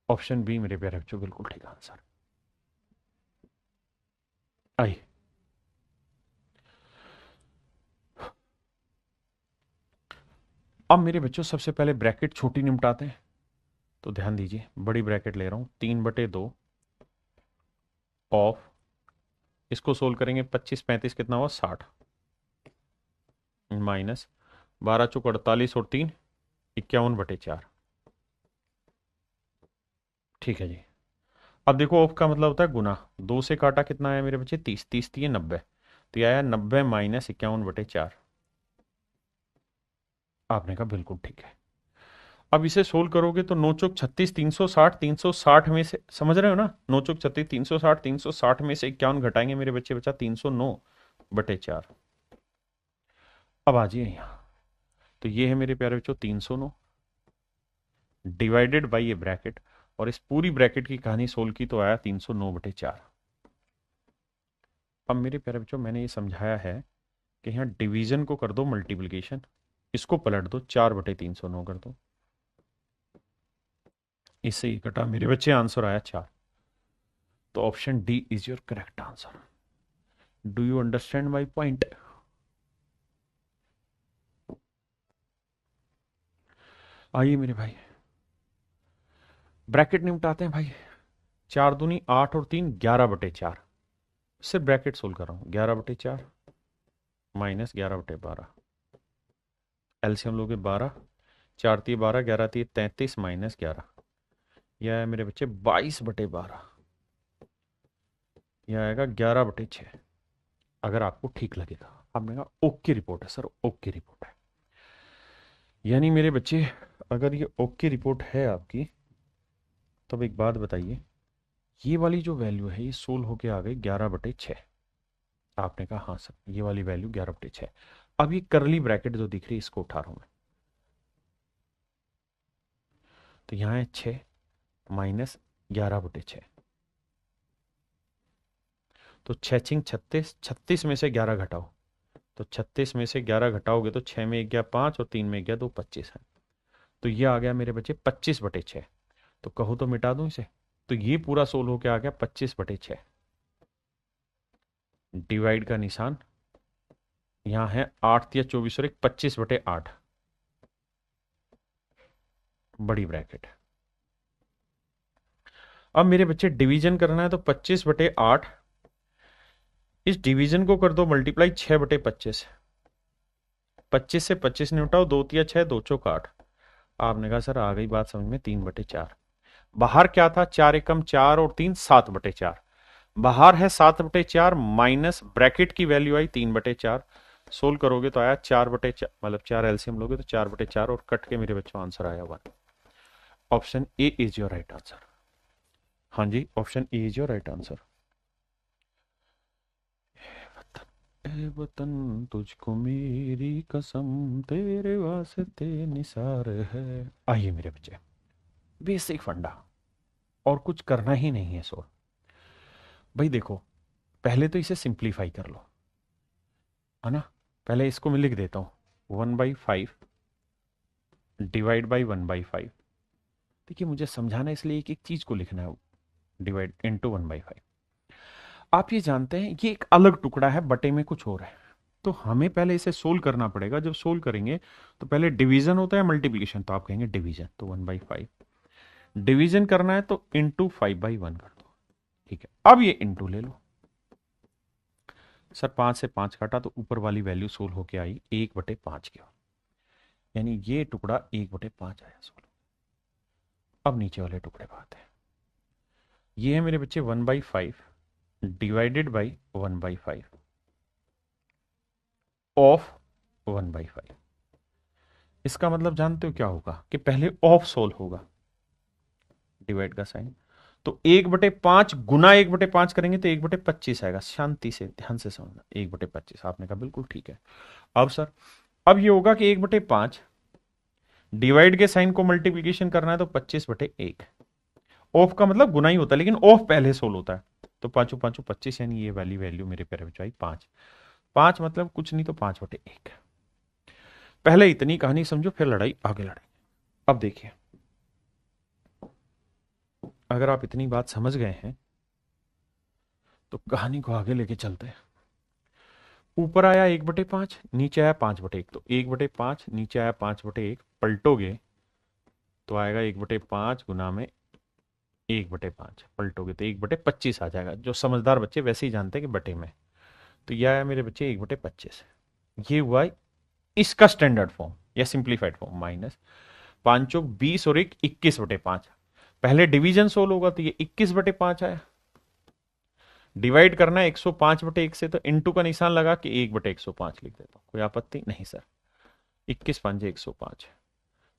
ऑप्शन बी मेरे प्यारे बच्चों बिल्कुल ठीक आंसर। आइए अब मेरे बच्चों सबसे पहले ब्रैकेट छोटी निपटाते हैं। तो ध्यान दीजिए, बड़ी ब्रैकेट ले रहा हूं 3/2 ऑफ, इसको सोल्व करेंगे 25 35 कितना हुआ 60, माइनस 12 चौक 48 और 3 51/4। ठीक है जी। अब देखो ऑफ का मतलब होता है गुना, 2 से काटा कितना आया मेरे बच्चे 30, 30 थी 90, तो ये आया 90 माइनस 51/4। आपने कहा बिल्कुल ठीक है। अब इसे सोल्व करोगे तो 9 चौक 36 360, 360 में से, समझ रहे हो ना, 9 चौक 36 360, 360 में से 51 घटाएंगे मेरे बच्चे बचा 309/4। अब आ जाइए यहाँ, तो ये है मेरे प्यारे बच्चों 309 डिवाइडेड बाई ये ब्रैकेट, और इस पूरी ब्रैकेट की कहानी सोल्व की तो आया 309/4। अब मेरे प्यारे बच्चों मैंने ये समझाया है कि यहाँ डिवीजन को कर दो मल्टीप्लिकेशन, इसको पलट दो 4/309 कर दो, इससे ही कटा मेरे बच्चे, आंसर आया 4। तो option D is your correct answer. Do you understand my point? आइए मेरे भाई, ब्रैकेट निपटाते हैं भाई। 4 दूनी 8 और 3 11/4, सिर्फ ब्रैकेट सोल्व कर रहा हूं। 11/4 माइनस 11/12, एलसीएम लोगे 12, 4 × 12, 11 × 33 माइनस 11, यह है मेरे बच्चे 22/12, यह आएगा 11/6। अगर आपको ठीक लगेगा, आपने कहा ओके रिपोर्ट है सर, ओके रिपोर्ट है। यानी मेरे बच्चे अगर ये ओके रिपोर्ट है आपकी, तब एक बात बताइए, ये वाली जो वैल्यू है ये सोल्व होके आ गई 11/6। आपने कहा हाँ सर, ये वाली वैल्यू 11/6। अब ये करली ब्रैकेट जो दिख रही है इसको उठा रहा हूं मैं, तो यहां है 6 माइनस 11/6, तो 6 × 36, 36 में से 11 घटाओ, तो 36 में से 11 घटाओगे तो 6 में 1 गया 5 और 3 में 1 गया 2, 25 है। तो ये आ गया मेरे बच्चे 25/6। तो कहो तो मिटा दूं इसे, तो ये पूरा सोल्व होके आ गया 25/6। डिवाइड का निशान यहां है, 8 या 24 और 1 25/8, बड़ी ब्रैकेट। अब मेरे बच्चे डिवीजन करना है, तो 25/8, इस डिवीजन को कर दो मल्टीप्लाई 6/25, 25 से 25 निपटाओ, 2 × 6, 2 × 4 8। आपने कहा सर आ गई बात समझ में, 3/4। बाहर क्या था, 4 एकम 4 और 3 7/4, बाहर है 7/4 माइनस ब्रैकेट की वैल्यू आई 3/4, सोल्व करोगे तो आया 4/4, मतलब 4 एलसीएम लोगे तो 4/4 और कट के मेरे बच्चों आंसर आया 1। Option A is your right answer. हाँ जी, option A is your right answer. ए वतन तुझको मेरी कसम, तेरे वास्ते निसार है। आइए मेरे बच्चे, बेसिक फंडा, और कुछ करना ही नहीं है सो। भाई देखो, पहले तो इसे सिंप्लीफाई कर लो, है ना। पहले इसको मैं लिख देता हूं, 1/5 डिवाइड बाई 1/5। देखिए मुझे समझाना इसलिए एक एक चीज को लिखना है, डिवाइड इंटू 1/5। आप ये जानते हैं ये एक अलग टुकड़ा है, बटे में कुछ और है, तो हमें पहले इसे सोल्व करना पड़ेगा। जब सोल्व करेंगे तो पहले डिवीजन होता है मल्टीप्लीकेशन, तो आप कहेंगे डिवीजन, तो 1/5 डिवीजन करना है तो इंटू 5/1 कर दो। ठीक है, अब ये इंटू ले लो सर, 5 से 5 काटा तो ऊपर वाली वैल्यू सोल्व होके आई 1/5 की, यानी ये टुकड़ा 1/5 आया सोल्व। अब नीचे वाले टुकड़े पर आते हैं। ये है मेरे बच्चे 1/5 डिवाइडेड बाई 1/5 ऑफ 1/5। इसका मतलब जानते हो क्या होगा, कि पहले ऑफ सोल्व होगा, डिवाइड का साइन, तो 1/5 गुना 1/5 करेंगे तो 1/25 आएगा। शांति से ध्यान से समझना, 1/25। आपने कहा बिल्कुल ठीक है। अब सर, अब ये होगा कि 1/5 डिवाइड के साइन को मल्टीप्लीकेशन करना है तो 25/1। ऑफ का मतलब गुना ही होता है, लेकिन ऑफ पहले सोल्व होता है, तो 5 5 25, यानी ये वाली वैल्यू मेरे प्यारे बच्चों आई 5। 5 मतलब कुछ नहीं तो 5/1। पहले इतनी कहानी समझो, फिर लड़ाई आगे लड़ाई। अब देखिए, अगर आप इतनी बात समझ गए हैं तो कहानी को आगे लेके चलते हैं। ऊपर आया 1/5, नीचे आया 5/1, तो 1/5 नीचे आया 5/1, पलटोगे तो आएगा 1/5 गुना में 1/5, पलटोगे तो 1/25 आ जाएगा। जो समझदार बच्चे वैसे ही जानते हैं कि बटे में, तो यह आया मेरे बच्चे 1/25। ये हुआ इसका स्टैंडर्ड फॉर्म या सिंप्लीफाइड फॉर्म, माइनस 5 चौक 20 और 1 21/5। पहले डिवीजन सोल्व होगा तो ये 21/5 आया। डिवाइड करना है 105/1 से, तो इंटू का निशान लगा कि 1/105 लिख देता हूं, कोई आपत्ति नहीं सर। 21 5 105,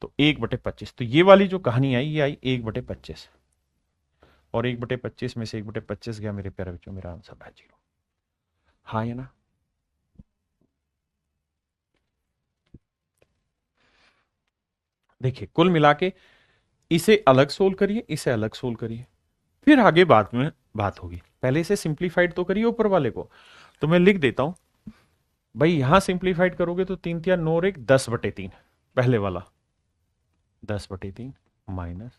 तो 1/25। तो ये वाली जो कहानी आई ये आई 1/25, और 1/25 में से 1/25 गया मेरे प्यारे बच्चों, मेरा आंसर है 0। हाँ या ना? देखिए कुल मिला के इसे अलग सोल्व करिए, इसे अलग सोल्व करिए, फिर आगे बाद में बात होगी। पहले इसे सिंप्लीफाइड तो करिए ऊपर वाले को। तो मैं लिख देता हूं भाई, यहां सिंप्लीफाइड करोगे तो 3 3 9 और 1 10/3, पहले वाला 10/3 माइनस,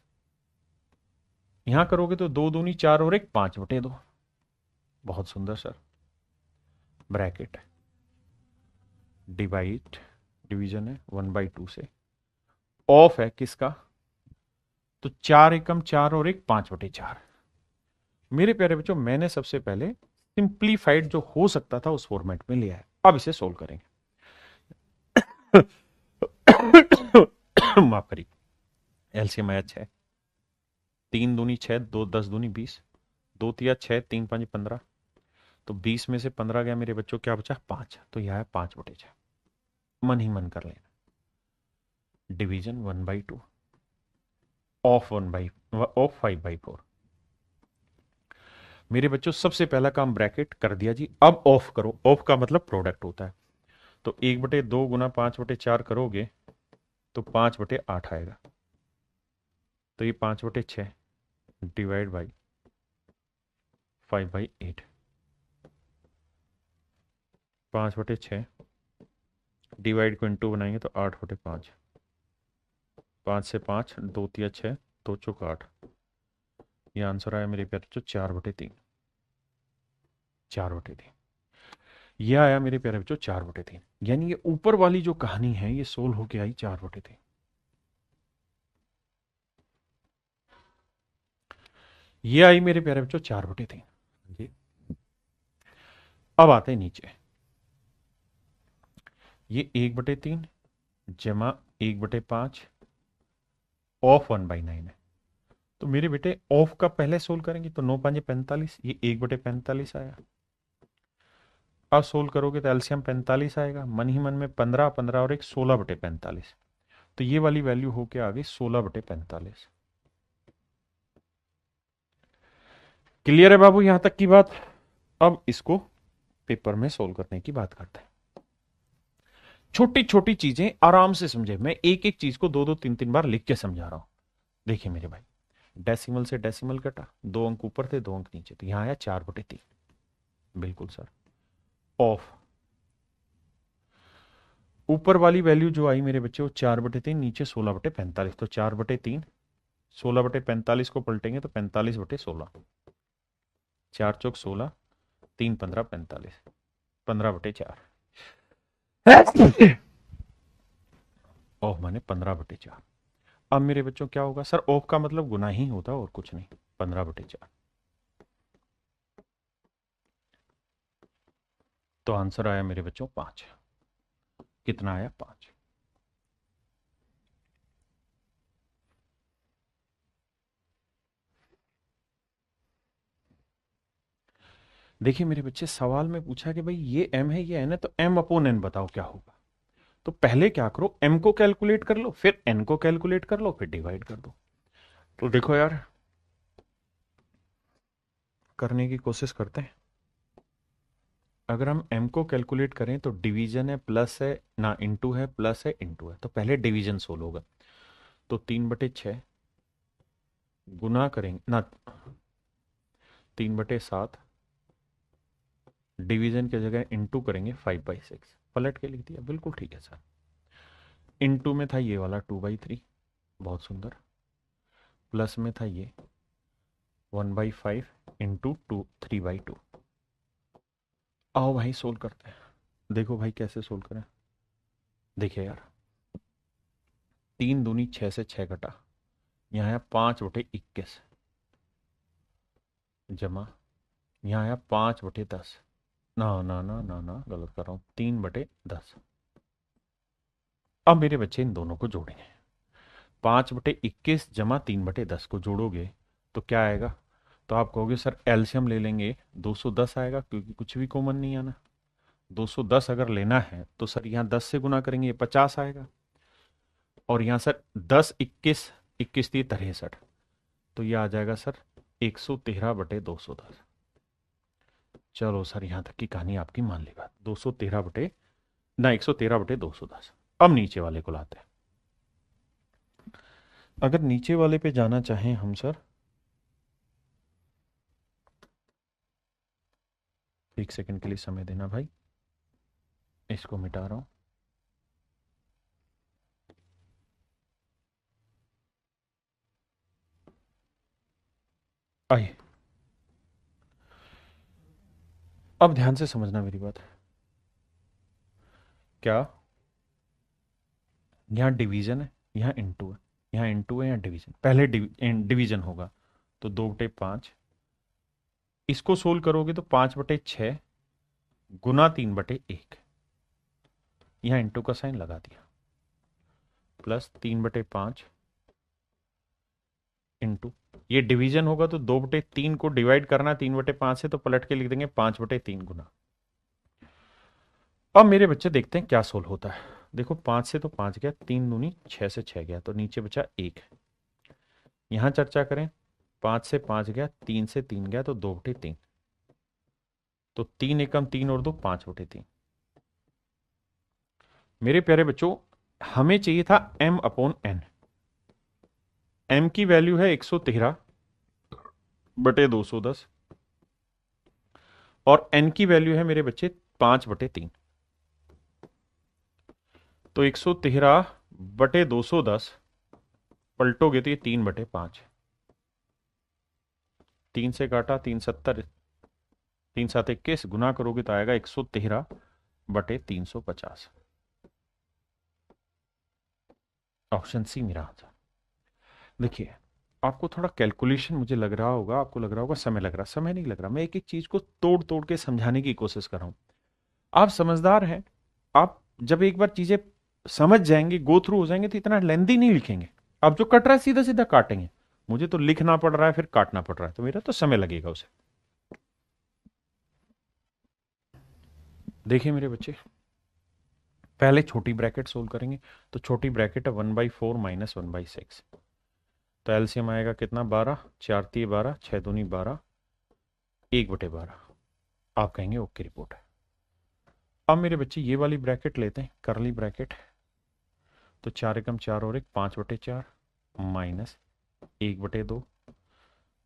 यहां करोगे तो 2 दूनी 4 और 1 5/2। बहुत सुंदर सर, ब्रैकेट डिवाइड, डिवीजन है 1/2 से, ऑफ है किसका, तो 4 एकम 4 और 1 5/4। मेरे प्यारे बच्चों मैंने सबसे पहले सिंप्लीफाइड जो हो सकता था उस फॉर्मेट में लिया है। अब इसे सोल्व करेंगे। माफ करिए, एलसीएम आया 6, 3 दूनी 6, 2 10 दूनी 20, 2 तिया 6, 3 5 15, तो 20 में से 15 गया मेरे बच्चों, क्या बचा 5, तो यह है 5/6। मन ही मन कर लेना, डिवीजन 1/2 ऑफ 5/4। मेरे बच्चों सबसे पहला काम ब्रैकेट कर दिया जी, अब ऑफ करो। ऑफ का मतलब प्रोडक्ट होता है, तो 1/2 गुना 5/4 करोगे तो 5/8 आएगा, तो ये 5/6 डिवाइड बाई 5/8, 5/6 डिवाइड को इंटू बनाएंगे तो 8/5, 5 से 5 2 तिया 6, 2 चौक 8, ये आंसर आया मेरे प्यारे बच्चों 4/3, 4/3। ये आया मेरे प्यारे बच्चों 4/3, यानी ये ऊपर वाली जो कहानी है ये सोल्व होके आई 4/3। ये आई मेरे प्यारे बच्चों 4/3 जी। अब आते हैं नीचे, ये 1/3 जमा 1/5 ऑफ 1/9 है, तो मेरे बेटे ऑफ का पहले सोल्व करेंगे तो 9 5 45, ये 1/45 आया। अब सोल्व करोगे तो एलसीएम 45 आएगा, मन ही मन में 15 15 और 1 16/45, तो ये वाली वैल्यू होके आ गई 16/45। क्लियर है बाबू यहां तक की बात? अब इसको पेपर में सोल्व करने की बात करते हैं। छोटी छोटी चीजें आराम से समझे, मैं एक एक चीज को 2 2 3 3 बार लिख के समझा रहा हूं। देखिए मेरे भाई, डेसिमल से डेसिमल कटा, 2 अंक ऊपर थे 2 अंक नीचे, तो यहां आया 4/3। बिल्कुल सर। ऑफ ऊपर वाली वैल्यू जो आई मेरे बच्चे वो 4/3, नीचे 16/45, तो 4/3 16/45 को पलटेंगे तो 45/16, 4 चौक 16, 3 15 45, 15/4। ऑफ माने 15/4। अब मेरे बच्चों क्या होगा सर, ऑफ का मतलब गुना ही होता और कुछ नहीं, 15/4। तो आंसर आया मेरे बच्चों 5। कितना आया 5। देखिए मेरे बच्चे, सवाल में पूछा कि भाई ये m है ये n है, तो m/n बताओ क्या होगा। तो पहले क्या करो, m को कैलकुलेट कर लो, फिर n को कैलकुलेट कर लो, फिर डिवाइड कर दो। तो देखो यार, करने की कोशिश करते हैं। अगर हम m को कैलकुलेट करें तो डिवीजन है प्लस है ना, इंटू है प्लस है इंटू है, तो पहले डिवीजन सोल्व होगा। तो 3/6 गुना करेंगे ना, 3/7 डिवीजन की जगह इंटू करेंगे 5/6, पलट के लिख दिया, बिल्कुल ठीक है सर। इंटू में था ये वाला 2/3, बहुत सुंदर, प्लस में था ये 1/5 इंटू 3/2। आओ भाई सोल्व करते हैं। देखो भाई कैसे सोल्व करें। देखिए यार, 3 दूनी 6 से 6 घटा, यहाँ आया 5/21, जमा यहाँ आया 5/10, ना ना ना ना ना गलत कर रहा हूँ, 3/10। अब मेरे बच्चे इन दोनों को जोड़ेंगे, 5/21 जमा 3/10 को जोड़ोगे तो क्या आएगा, तो आप कहोगे सर एलसीएम ले लेंगे 210 आएगा, क्योंकि कुछ भी कॉमन नहीं आना। 210 अगर लेना है तो सर यहाँ 10 से गुना करेंगे, ये 50 आएगा, और यहाँ सर 10 21 21 63, तो ये आ जाएगा सर 113/210। चलो सर यहाँ तक की कहानी आपकी मान ली बात, 213 बटे ना 113/210। अब नीचे वाले को लाते हैं। अगर नीचे वाले पे जाना चाहें हम सर, एक सेकंड के लिए समय देना भाई, इसको मिटा रहा हूं। आइए, अब ध्यान से समझना मेरी बात। क्या यहाँ डिवीजन है, यहाँ इनटू है, यहाँ इनटू है, यहाँ डिवीजन, पहले डिवीजन होगा तो 2/5। इसको सोल्व करोगे तो 5/6 गुना 3/1, यहाँ इंटू का साइन लगा दिया, प्लस 3/5 इंटू, ये डिवीजन होगा तो 2/3 को डिवाइड करना 3/5 से, तो पलट के लिख देंगे 5/3 गुना। अब मेरे बच्चे देखते हैं क्या सोल्व होता है। देखो 5 से तो 5 गया, 3 दूनी 6 से 6 गया, तो नीचे बचा 1। यहां चर्चा करें, 5 से 5 गया, 3 से 3 गया, तो 2/3, तो 3 एकम 3 और 2 5/3। मेरे प्यारे बच्चों, हमें चाहिए था m/n। m की वैल्यू है 113/210 और n की वैल्यू है मेरे बच्चे 5/3। तो 113/210 पलटोगे तो ये 3/5, 3 से काटा 3/70, 3×7=21, गुना करोगे तो आएगा 113/350। ऑप्शन सी मेरा आंसर। देखिए, आपको थोड़ा कैलकुलेशन मुझे लग रहा होगा, आपको लग रहा होगा समय लग रहा, समय नहीं लग रहा, मैं एक एक चीज को तोड़ तोड़ के समझाने की कोशिश कर रहा हूं। आप समझदार हैं, आप जब एक बार चीजें समझ जाएंगे, गो थ्रू हो जाएंगे, तो इतना लेंदी नहीं लिखेंगे। अब जो कट रहा है सीधा सीधा काटेंगे, मुझे तो लिखना पड़ रहा है फिर काटना पड़ रहा है, तो मेरा तो समय लगेगा उसे। देखिए मेरे बच्चे, पहले छोटी ब्रैकेट सोल्व करेंगे, तो छोटी ब्रैकेट है 1/4 माइनस 1/6, तो एलसीएम आएगा कितना, 12, 4×3 = 12, 6×2 = 12, 1/12। आप कहेंगे ओके रिपोर्ट है। अब मेरे बच्चे ये वाली ब्रैकेट लेते हैं, करली ब्रैकेट, तो 4 एकम 4 और 1 5/4 माइनस 1/2,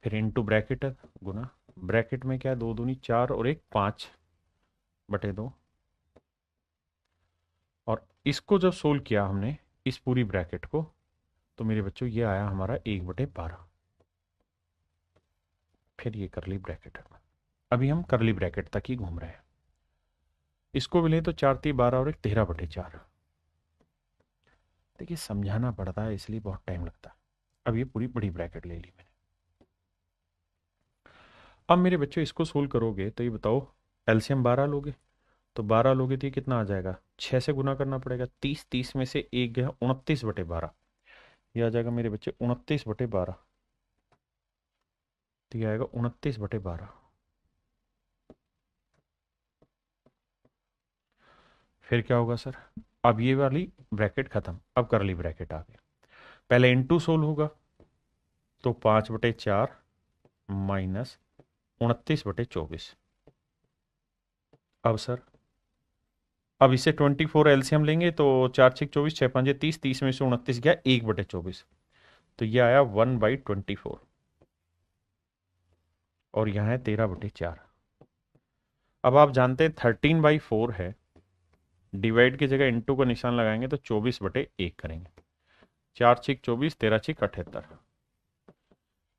फिर इनटू ब्रैकेट है गुना, ब्रैकेट में क्या है, 2 दूनी 4 और 1 5/2, और इसको जब सोल्व किया हमने इस पूरी ब्रैकेट को, तो मेरे बच्चों ये आया हमारा 1/12। फिर ये करली ब्रैकेट है, अभी हम करली ब्रैकेट तक ही घूम रहे हैं। इसको भी लें तो 4×3 = 12 और 1 13/4। देखिए समझाना पड़ता है इसलिए बहुत टाइम लगता है। अब ये पूरी बड़ी ब्रैकेट ले ली मैंने। अब मेरे बच्चों इसको सोल्व करोगे तो ये बताओ, एलसीएम 12 लोगे, तो 12 लोगे तो ये कितना आ जाएगा, 6 से गुना करना पड़ेगा, 30, 30 में से एक गया, 29/12, ये आ जाएगा मेरे बच्चे 29/12, तो ये आएगा 29/12। फिर क्या होगा सर, अब ये वाली ब्रैकेट खत्म, अब करली ब्रैकेट आ गया, पहले इनटू सोल्व होगा, तो 5/4 माइनस 29/24। अब सर, अब इसे 24 एलसीएम लेंगे तो 4×6 = 24, 6×5 = 30, 30 में से 29 गया, 1/24, तो ये आया 1/24, और यहाँ है 13/4। अब आप जानते हैं 13/4 है, डिवाइड की जगह इंटू का निशान लगाएंगे तो 24/1 करेंगे, 4×6 = 24, 13×6 = 78,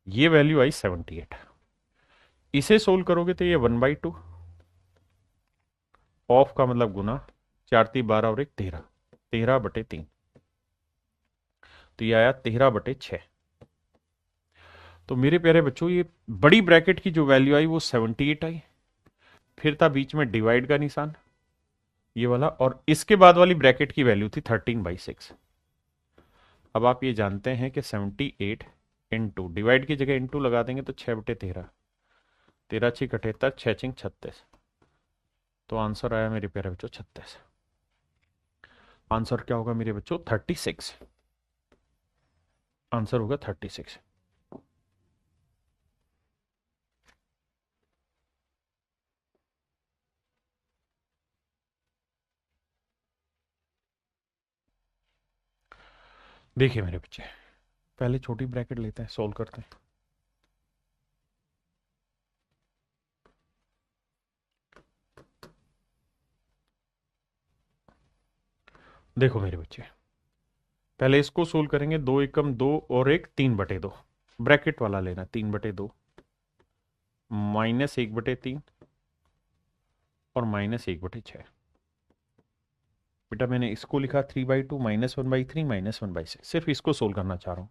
ये वैल्यू आई 78। इसे सोल्व करोगे तो ये 1/2, ऑफ का मतलब गुना, 4×3 = 12 और 1 13, 13/3, तो ये आया 13/6। तो मेरे प्यारे बच्चों, ये बड़ी ब्रैकेट की जो वैल्यू आई वो 78 आई, फिर था बीच में डिवाइड का निशान ये वाला, और इसके बाद वाली ब्रैकेट की वैल्यू थी 13/6। अब आप ये जानते हैं कि 78 इंटू, डिवाइड की जगह इंटू लगा देंगे तो 6/13, 13×6 = 78, 6×6 = 36, तो आंसर आया मेरे प्यारे बच्चों 36। आंसर क्या होगा मेरे बच्चों, 36। आंसर होगा 36। देखिए मेरे बच्चे, पहले छोटी ब्रैकेट लेते हैं, सोल्व करते हैं। देखो मेरे बच्चे, पहले इसको सोल्व करेंगे। 2 एकम 2 और एक 3/2 ब्रैकेट वाला लेना। 3/2 -1/3 और -1/6। बेटा मैंने इसको लिखा 3/2 -1/3 -1/6, सिर्फ इसको सोल्व करना चाह रहा हूँ।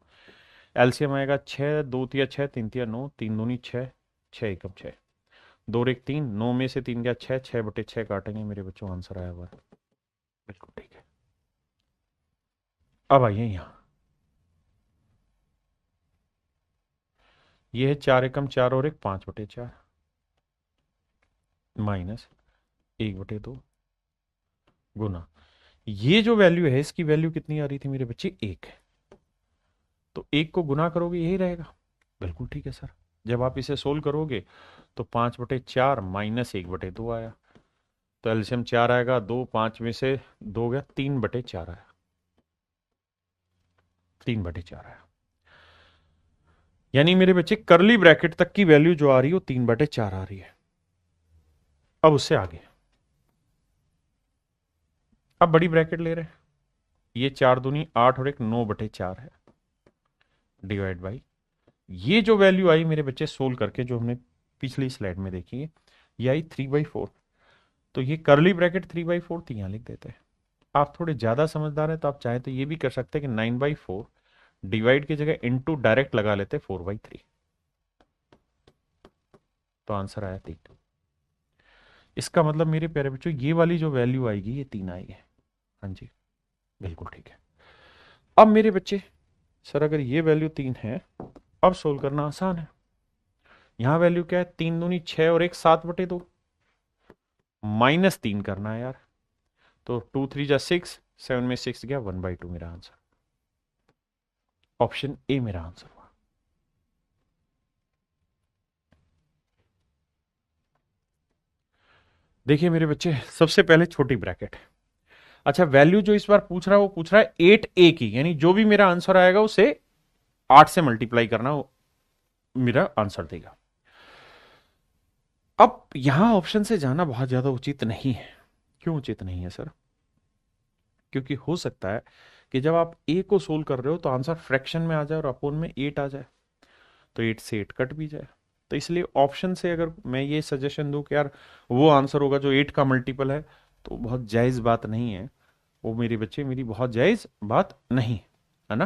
एलसीएम आएगा 6, 2 तिया 6, 3 तिया 9, 3 दूनी 6, 6 एकम 6, 2 और 1 3, 9 में से 3 गया 6, 6/6 काटेंगे मेरे बच्चों, आंसर आया हुआ है। बिल्कुल ठीक है। अब आइए यहाँ, ये है 4 एकम 4 और एक 5/4 -1/2 गुना, ये जो वैल्यू है इसकी वैल्यू कितनी आ रही थी मेरे बच्चे, 1। तो 1 को गुना करोगे यही रहेगा। बिल्कुल ठीक है सर। जब आप इसे सोल्व करोगे तो 5/4 -1/2 आया, तो एलसीएम 4 आएगा। 2 5 में से 2 गया, 3/4 आया, 3/4 आया। यानी मेरे बच्चे करली ब्रैकेट तक की वैल्यू जो आ रही है वो 3/4 आ रही है। अब उससे आगे, अब बड़ी ब्रैकेट ले रहे हैं। ये 4 दूनी 8 और एक 9/4 है, डिवाइड बाई ये जो वैल्यू आई मेरे बच्चे सोल्व करके, जो हमने पिछली स्लाइड में देखी है, ये आई 3/4। तो ये करली ब्रैकेट 3/4 थी, यहां लिख देते हैं। आप थोड़े ज्यादा समझदार हैं तो आप चाहें तो ये भी कर सकते हैं कि 9/4 डिवाइड की जगह इनटू डायरेक्ट लगा लेते 4/3, तो आंसर आया 3। इसका मतलब मेरे प्यारे बच्चों ये वाली जो वैल्यू आएगी ये 3 आएगी। हाँ जी बिल्कुल ठीक है। अब मेरे बच्चे, सर अगर ये वैल्यू 3 है, अब सोल्व करना आसान है। यहां वैल्यू क्या है, 3 दूनी 6 और एक 7/2, -3 करना है यार। तो 2 3 जा 6, 7 में 6 गया, 1/2 मेरा आंसर। ऑप्शन ए मेरा आंसर हुआ। देखिए मेरे बच्चे, सबसे पहले छोटी ब्रैकेट। अच्छा, वैल्यू जो इस बार पूछ रहा है वो पूछ रहा है 8a की, यानी जो भी मेरा आंसर आएगा उसे 8 से मल्टीप्लाई करना, वो मेरा आंसर देगा। अब यहां ऑप्शन से जाना बहुत ज्यादा उचित नहीं है। क्यों उचित नहीं है सर? क्योंकि हो सकता है कि जब आप ए को सोल्व कर रहे हो तो आंसर फ्रैक्शन में आ जाए और अपोन में 8 आ जाए, तो 8 से 8 कट भी जाए। तो इसलिए ऑप्शन से अगर मैं ये सजेशन दूं कि यार वो आंसर होगा जो 8 का मल्टीपल है, तो बहुत जायज बात नहीं है वो मेरे बच्चे, मेरी बहुत जायज बात नहीं है ना।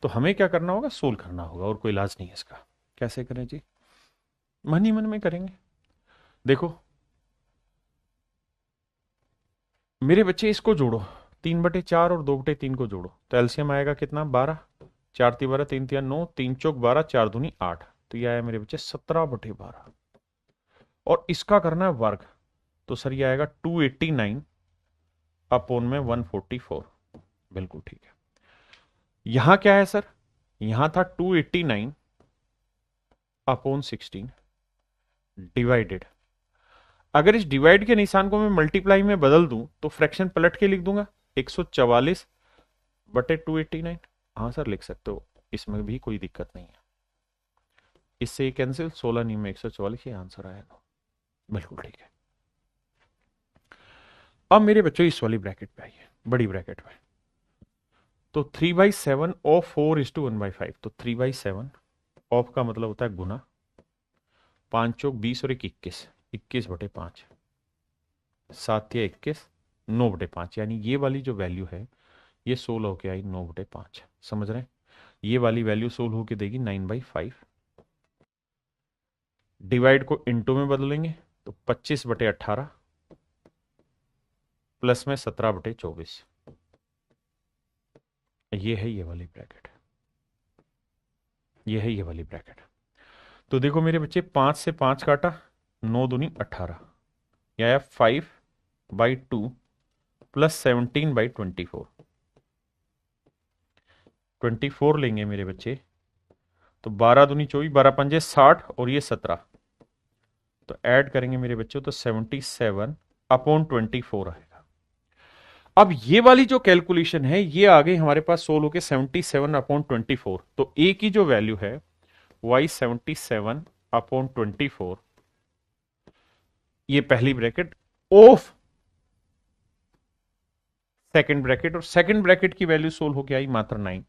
तो हमें क्या करना होगा, सोल्व करना होगा, और कोई इलाज नहीं है इसका। कैसे करें जी? मन ही मन में करेंगे। देखो मेरे बच्चे, इसको जोड़ो, 3/4 और 2/3 को जोड़ो, तो एलसीएम आएगा कितना, 12। 4 × 12, 3 × 9, 3 चौक 12, 4 दूनी 8, तो ये आया मेरे बच्चे 17/12। और इसका करना है वर्ग, तो सर ये आएगा 289 अपोन में 144। बिल्कुल ठीक है। यहां क्या है सर, यहां था 289 अपोन 16 डिवाइडेड। अगर इस डिवाइड के निशान को मैं मल्टीप्लाई में बदल दूं तो फ्रैक्शन पलट के लिख दूंगा, 144/289। हाँ सर लिख सकते हो, इसमें भी कोई दिक्कत नहीं है। इससे ये कैंसिल, 16 नहीं में 144, ये आंसर आएगा। बिल्कुल ठीक है। अब मेरे बच्चों इस वाली ब्रैकेट पे आइए, बड़ी ब्रैकेट में। तो 3/7 ऑफ 4:1/5, तो 3/7 ऑफ का मतलब होता है गुना, 5 चौक 20 और एक 21, 21/5, 7 या 21, 9/5, यानी ये वाली जो वैल्यू है ये 16 होके आई 9/5। समझ रहे हैं? ये वाली वैल्यू 16 होके देगी 9/5। डिवाइड को इनटू में बदलेंगे तो 25/18 प्लस में 17/24, ये है ये वाली ब्रैकेट, ये है ये वाली ब्रैकेट। तो देखो मेरे बच्चे, 5 से 5 काटा, 9 दूनी 18, यह आया 5/2 प्लस 17/24। 24 लेंगे मेरे बच्चे तो 12 दूनी 24, 12 पंजे 60 और ये 17, तो ऐड करेंगे मेरे बच्चों तो 77 अपोन 24 आएगा। अब ये वाली जो कैलकुलेशन है ये आ गई हमारे पास सोल्व होके 77/24। तो ए की जो वैल्यू है वाई 77/24, ये पहली ब्रैकेट ऑफ सेकंड ब्रैकेट, और सेकंड ब्रैकेट की वैल्यू सोल्व होके आई मात्र 9।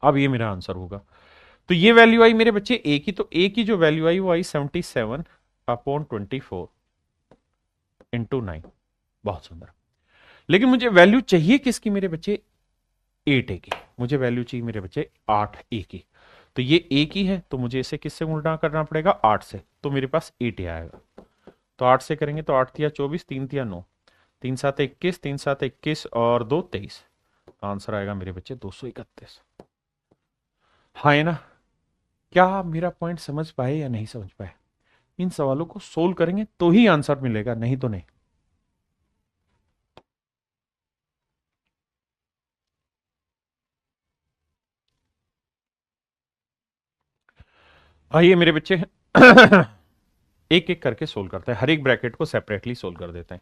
अब ये मेरा आंसर होगा। तो ये वैल्यू आई मेरे बच्चे ए की, तो ए की जो वैल्यू आई वो आई 77/24 इंटू 9। बहुत सुंदर। लेकिन मुझे वैल्यू चाहिए किसकी मेरे बच्चे? 8 ए की। मुझे वैल्यू चाहिए मेरे बच्चे 8 ए की। तो ये ए की है, तो मुझे इसे किससे गुणा करना पड़ेगा? 8 से। तो मेरे पास 8 ए आएगा। तो 8 से करेंगे तो 8 तिया 24, 3 तिया 9, 3 7 21, 3 7 21 और 2 23। आंसर आएगा मेरे बच्चे 231। हाँ है ना? क्या आप मेरा पॉइंट समझ पाए या नहीं समझ पाए? इन सवालों को सोल्व करेंगे तो ही आंसर मिलेगा, नहीं तो नहीं। आइए मेरे बच्चे एक एक करके सोल्व करते हैं, हर एक ब्रैकेट को सेपरेटली सोल्व कर देते हैं।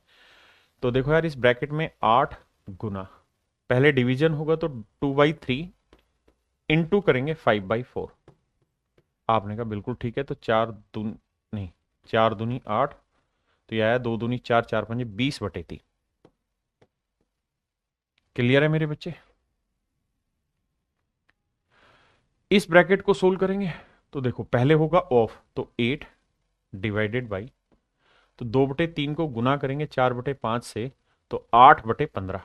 तो देखो यार, इस ब्रैकेट में 8 गुना, पहले डिवीजन होगा तो 2/3 इंटू करेंगे 5/4। आपने कहा बिल्कुल ठीक है, तो 4 दून नहीं, 4 दूनी 8, तो यह आया 2 दूनी 4, 4 पंजे 20/3। क्लियर है मेरे बच्चे? इस ब्रैकेट को सोल्व करेंगे तो देखो पहले होगा ऑफ, तो 8 डिवाइडेड बाई, तो 2/3 को गुना करेंगे 4/5 से, तो 8/15।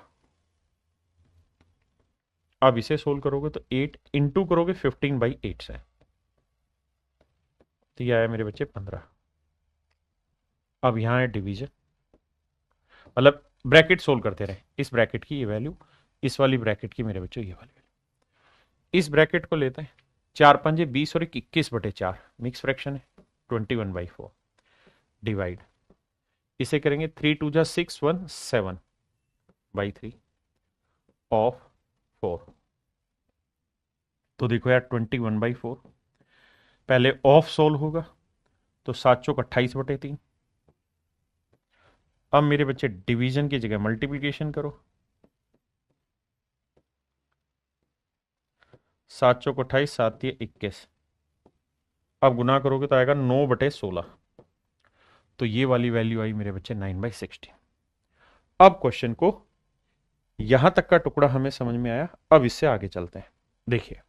अब इसे सोल्व करोगे तो 8 इंटू करोगे 15/8 से, तो यह आया मेरे बच्चे 15। अब यहां है डिवीजन, मतलब ब्रैकेट सोल्व करते रहे। इस ब्रैकेट की ये वैल्यू, इस वाली ब्रैकेट की मेरे बच्चों ये वाली वैल्यू। इस ब्रैकेट को लेते हैं, 4 पंजे 20 और 21/4, मिक्स फ्रैक्शन है, 21/4 डिवाइड, इसे करेंगे 3 2 जा 6 1 7/3 ऑफ 4। तो देखो यार 21/4, पहले ऑफ सोल्व होगा तो 7 चौक 28/3। अब मेरे बच्चे डिवीजन की जगह मल्टीप्लीकेशन करो, 7 चौक 28, 7 ये 21। अब गुना करोगे तो आएगा 9/16। तो ये वाली वैल्यू आई मेरे बच्चे 9/16। अब क्वेश्चन को यहां तक का टुकड़ा हमें समझ में आया, अब इससे आगे चलते हैं। देखिए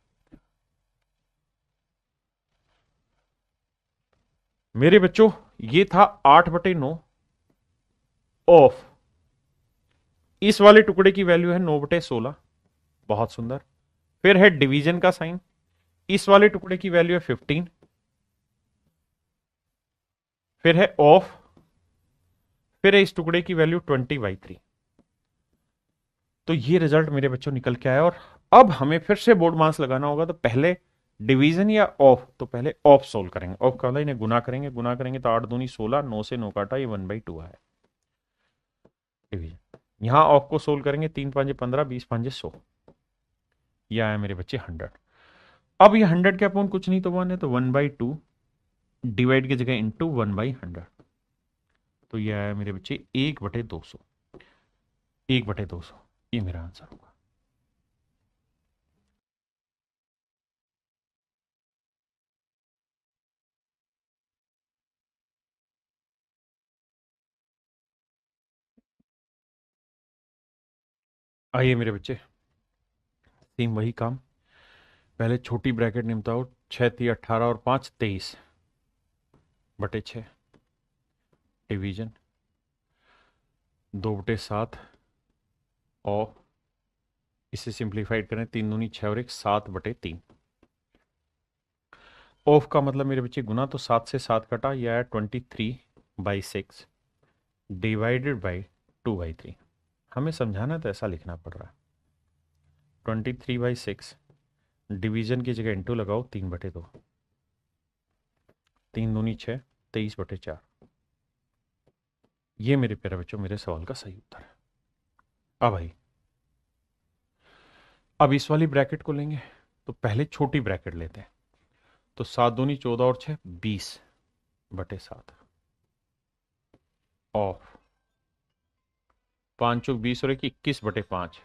मेरे बच्चों, ये था 8/9 ऑफ, इस वाले टुकड़े की वैल्यू है 9/16। बहुत सुंदर। फिर है डिवीजन का साइन, इस वाले टुकड़े की वैल्यू है 15। फिर है ऑफ, फिर है इस टुकड़े की वैल्यू 20/3। तो ये रिजल्ट मेरे बच्चों निकल के आया। और अब हमें फिर से बोर्ड मास लगाना होगा, तो पहले डिवीजन या ऑफ, तो पहले ऑफ सोल्व करेंगे। ऑफ का मतलब इन्हें गुना करेंगे, गुना करेंगे तो 8 दूनी 16, 9 से 9 काटा, ये 1/2 है डिवीजन। यहां ऑफ को सोल्व करेंगे, 3 5 15, 20 5 100, यह आया मेरे बच्चे 100। अब ये 100 के अपॉन कुछ नहीं तो 1 है, तो 1/2 डिवाइड की जगह इंटू 1/100, तो ये आया मेरे बच्चे 1/200। 1/200 ये मेरा आंसर होगा। आइए मेरे बच्चे, सेम वही काम, पहले छोटी ब्रैकेट निम्ताओ, 6 3 18 और 5 23/6 डिवीजन, 2/7 और इसे सिंप्लीफाइड करें, 3 दूनी 6 और 1 7/3। ऑफ का मतलब मेरे बच्चे गुना, तो 7 से 7 कटा, यह है 23/6 डिवाइडेड बाई 2/3। हमें समझाना तो ऐसा लिखना पड़ रहा है, 23/6 डिवीजन की जगह इंटू लगाओ 3/2, 3 दूनी 6, 23/4। ये मेरे प्यारे बच्चों मेरे सवाल का सही उत्तर है। अब भाई, अब इस वाली ब्रैकेट को लेंगे, तो पहले छोटी ब्रैकेट लेते हैं, तो 7 दूनी 14 और 6 20/7 ऑफ 5 चौक 20 और 21/5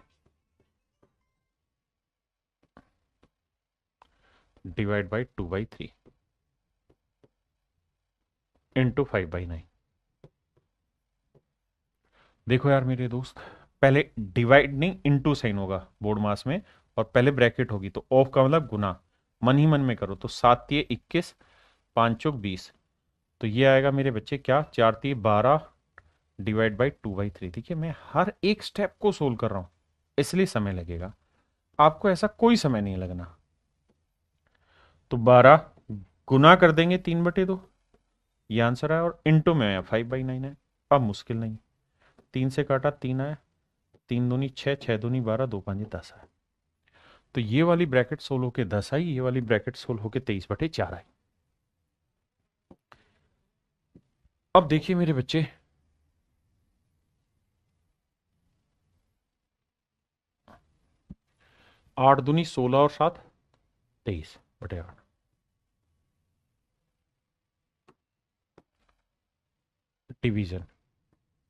डिवाइड बाई 2/3 इंटू 5/9। देखो यार मेरे दोस्त, पहले डिवाइड नहीं इंटू साइन होगा बोर्ड मास में, और पहले ब्रैकेट होगी, तो ऑफ का मतलब गुना, मन ही मन में करो, तो 7×3 = 21, 5 चौक 20, तो ये आएगा मेरे बच्चे क्या, 4×3 = 12 डिवाइड बाई 2/3। देखिए मैं हर एक स्टेप को सोल्व कर रहा हूं, इसलिए समय लगेगा, आपको ऐसा कोई समय नहीं लगना। तो 12 गुना कर देंगे 3/2, ये आंसर है, और इंटू में आया 5/9 है। अब मुश्किल नहीं, 3 से काटा 3 आया, 3×2 = 6, 6×2 = 12, 2×5 = 10 है। तो ये वाली ब्रैकेट सोल्व होके 10 आई, ये वाली ब्रैकेट सोल्व होके 23/4 आई। अब देखिए मेरे बच्चे, 8×2 = 16 और 7 23/8। डिवीजन,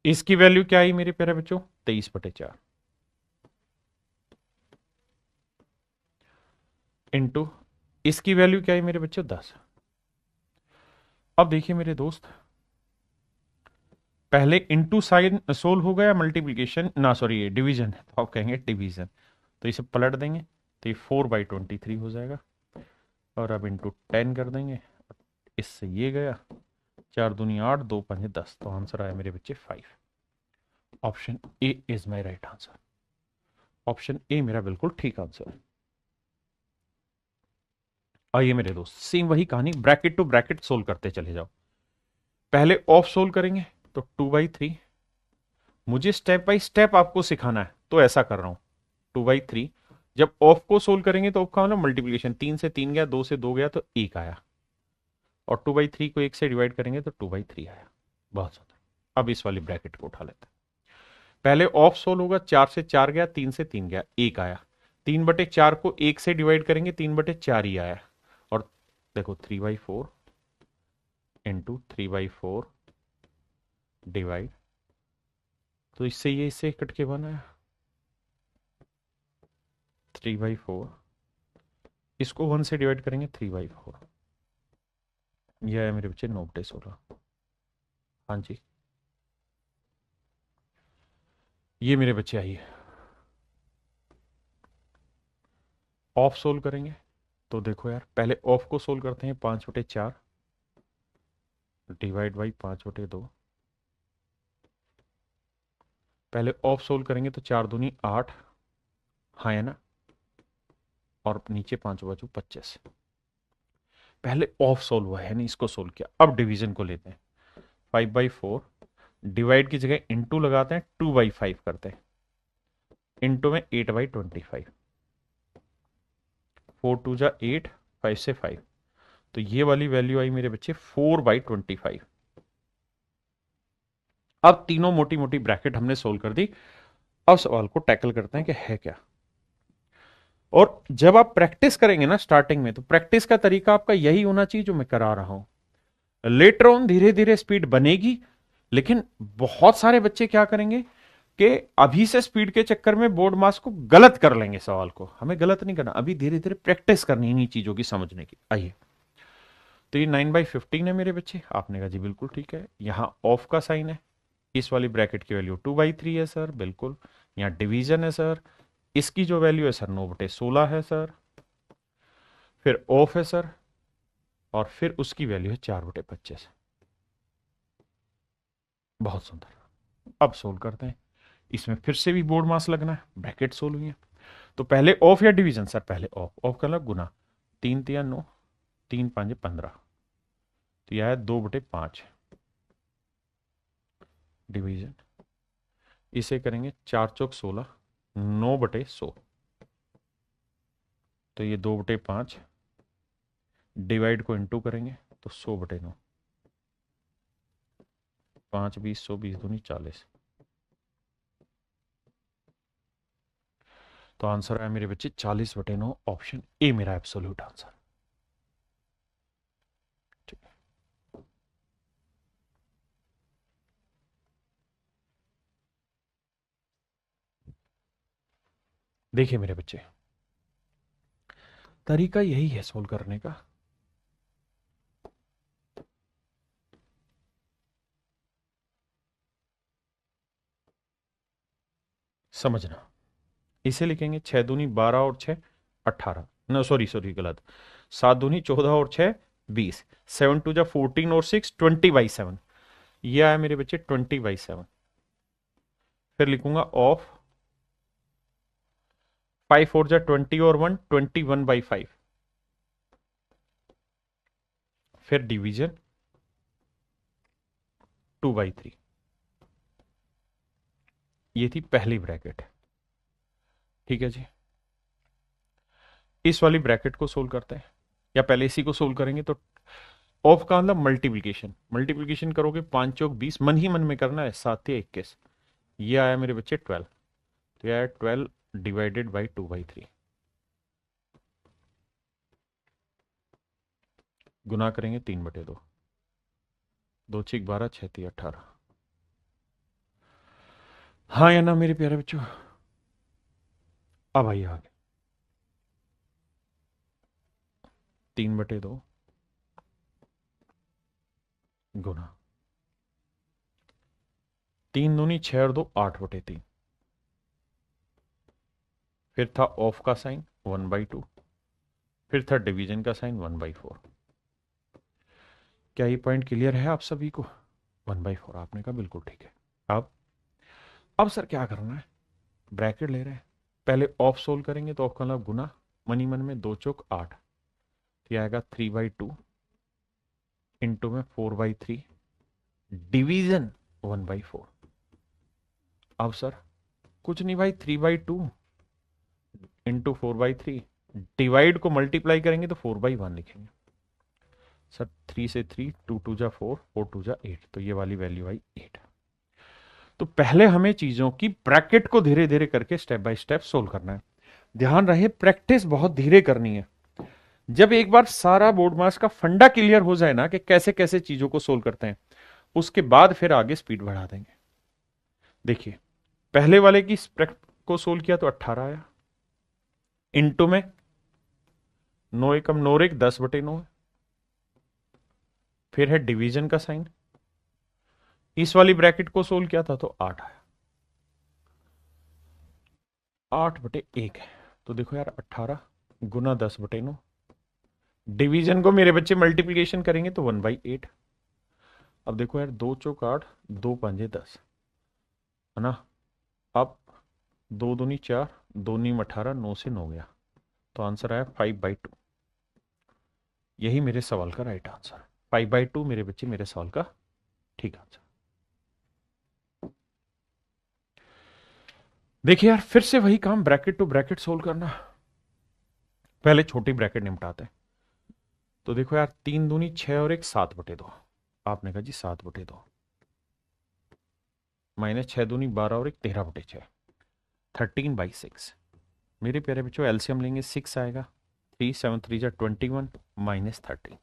इसकी वैल्यू क्या आई मेरे प्यारे बच्चों, 23/4 इंटू इसकी वैल्यू क्या है मेरे बच्चों, 10। अब देखिए मेरे दोस्त, पहले इंटू साइन सोल्व हो गया, मल्टीप्लीकेशन ना, सॉरी ये डिवीजन है, तो आप कहेंगे डिवीजन, तो इसे पलट देंगे, तो ये 4/23 हो जाएगा, और अब इंटू 10 कर देंगे, इससे ये गया, 4×2 = 8, 2×5 = 10, तो आंसर आया मेरे बच्चे 5। Option A is my right answer, option A मेरा बिल्कुल ठीक आंसर है। आइए मेरे दोस्त, सेम वही कहानी, ब्रैकेट टू ब्रैकेट सोल्व करते चले जाओ। पहले ऑफ सोल्व करेंगे, तो 2/3, मुझे स्टेप बाय स्टेप आपको सिखाना है, तो ऐसा कर रहा हूं, 2/3। जब ऑफ को सोल्व करेंगे तो ऑफ का मतलब मल्टीप्लीकेशन, 3 से 3 गया, 2 से 2 गया, तो 1 आया, और 2/3 को 1 से डिवाइड करेंगे तो 2/3 आया। बहुत ज्यादा। अब इस वाली ब्रैकेट को उठा लेते हैं। पहले ऑफ सोल्व होगा, 4 से 4 गया, 3 से 3 गया, 1 आया, 3/4 को 1 से डिवाइड करेंगे, 3/4 ही आया, और देखो 3/4 इंटू 3/4 डिवाइड, तो इससे ये इससे कट के बना है 3/4, इसको 1 से डिवाइड करेंगे 3/4, यह है मेरे बच्चे 9/16। हाँ जी, ये मेरे बच्चे आइए, ऑफ सोल्व करेंगे, तो देखो यार पहले ऑफ को सोल्व करते हैं, 5/4 डिवाइड बाई 5/2, पहले ऑफ सोल्व करेंगे तो 4×2 = 8, हाँ है ना, और नीचे 5×5 = 25। पहले ऑफ सोल्व हुआ है नहीं, इसको सोल्व किया, अब डिवीजन को लेते हैं, 5/4 डिवाइड की जगह इंटू लगाते हैं, 2/5 करते हैं, इंटू में 8/25, 4×2 = 8, 5 से 5, तो ये वाली वैल्यू आई मेरे बच्चे 4/25। अब तीनों मोटी मोटी ब्रैकेट हमने सोल्व कर दी, अब सवाल को टैकल करते हैं कि है क्या। और जब आप प्रैक्टिस करेंगे ना स्टार्टिंग में, तो प्रैक्टिस का तरीका आपका यही होना चाहिए जो मैं करा रहा हूं। लेटर ऑन धीरे धीरे स्पीड बनेगी, लेकिन बहुत सारे बच्चे क्या करेंगे कि अभी से स्पीड के चक्कर में बोर्ड मास को गलत कर लेंगे। सवाल को हमें गलत नहीं करना, अभी धीरे धीरे प्रैक्टिस करनी इन्हीं चीजों की समझने की। आइए, तो ये 9/15 है मेरे बच्चे, आपने कहा जी बिल्कुल ठीक है, यहां ऑफ का साइन है, इस वाली ब्रैकेट की वैल्यू 2/3 है सर, बिल्कुल। यहाँ डिवीजन है सर, इसकी जो वैल्यू है सर 9/16 है सर, फिर ऑफ है सर, और फिर उसकी वैल्यू है 4/25। बहुत सुंदर। अब सोल्व करते हैं, इसमें फिर से भी बोर्ड मास लगना है, ब्रैकेट सोल्व हुई है, तो पहले ऑफ या डिवीजन सर, पहले ऑफ, ऑफ का मतलब गुना, 3×3 = 9, 3×5 = 15, तो यह है 2/5 डिवीजन, इसे करेंगे 4×4 = 16, 9/100, तो ये 2/5 डिवाइड को इंटू करेंगे तो 100/9, 5 20 100, 20×2 = 40, तो आंसर है मेरे बच्चे 40/9, ऑप्शन ए मेरा एब्सोल्यूट आंसर। देखिए मेरे बच्चे, तरीका यही है सोल्व करने का। समझना, इसे लिखेंगे 6 दूनी 12 और 6 18, नो सॉरी सॉरी गलत, 7 दूनी 14 और 6 20, 7 2 जा 14 और 6 20/7, ये आया मेरे बच्चे 20/7। फिर लिखूंगा ऑफ 5 4 जा 20 और 1 21/5। फिर डिवीजन 2/3। ये थी पहली ब्रैकेट, ठीक है जी। इस वाली ब्रैकेट को सोल्व करते हैं, या पहले इसी को सोल्व करेंगे। तो ऑफ का मतलब मल्टीप्लीकेशन, मल्टीप्लीकेशन करोगे 5 चौक 20, मन ही मन में करना है, 7 या 21। ये आया मेरे बच्चे 12, तो ये आया 12 डिवाइडेड बाई 2/3। गुना करेंगे 3/2, 2 6 12 6 3 18। हाँ या ना मेरे प्यारे बच्चों? अब आइए आगे, 3/2 गुना 3 दूनी 6 और 2 8/3। फिर था ऑफ का साइन 1/2, फिर था डिवीजन का साइन 1/4। क्या ये पॉइंट क्लियर है आप सभी को? 1/4 आपने कहा, बिल्कुल ठीक है। अब सर क्या करना है, ब्रैकेट ले रहे हैं, पहले ऑफ सोल्व करेंगे। तो ऑफ का मतलब गुना, मनी मन में 2 चौक 8, तो यह आएगा 3/2 इंटू में 4/3 डिवीजन 1/4। अब सर कुछ नहीं भाई, 3/2 इंटू 4/3, डिवाइड को मल्टीप्लाई करेंगे तो 4/1 लिखेंगे। सर 3 से 3, 2 2 जा 4, 4 2 जा 8, तो ये वाली वैल्यू आई 8। तो पहले हमें चीजों की ब्रैकेट को धीरे धीरे करके स्टेप बाय स्टेप सोल्व करना है। ध्यान रहे, प्रैक्टिस बहुत धीरे करनी है। जब एक बार सारा बोर्ड मास का फंडा क्लियर हो जाए ना कि कैसे कैसे चीजों को सोल्व करते हैं, उसके बाद फिर आगे स्पीड बढ़ा देंगे। देखिए, पहले वाले की को सोल्व किया तो 18 आया, इंटू में 9 एकम 9 एक 10/9 है। फिर है डिवीजन का साइन, इस वाली ब्रैकेट को सोल्व किया था तो 8 आया, 8/1 है। तो देखो यार, 18 गुना 10/9, डिवीजन को मेरे बच्चे मल्टीप्लीकेशन करेंगे तो 1/8। अब देखो यार, 2 चौक 8, 2 पंजे 10, है ना। अब 2 दूनी 4, 2 नीम 18, 9 से 9 गया, तो आंसर आया 5/2। यही मेरे सवाल का राइट आंसर, 5/2 मेरे बच्चे मेरे सवाल का ठीक आंसर। देखिए यार, फिर से वही काम, ब्रैकेट टू ब्रैकेट सोल्व करना। पहले छोटी ब्रैकेट निपटाते हैं। तो देखो यार, 3 दूनी 6 और 1 7/2, आपने कहा जी 7/2, माइनस 6 दूनी 12 और 1 13/6, 13/6। मेरे प्यारे बच्चों, एलसीएम लेंगे 6 आएगा, 3 7 3 जा 21 माइनस 13,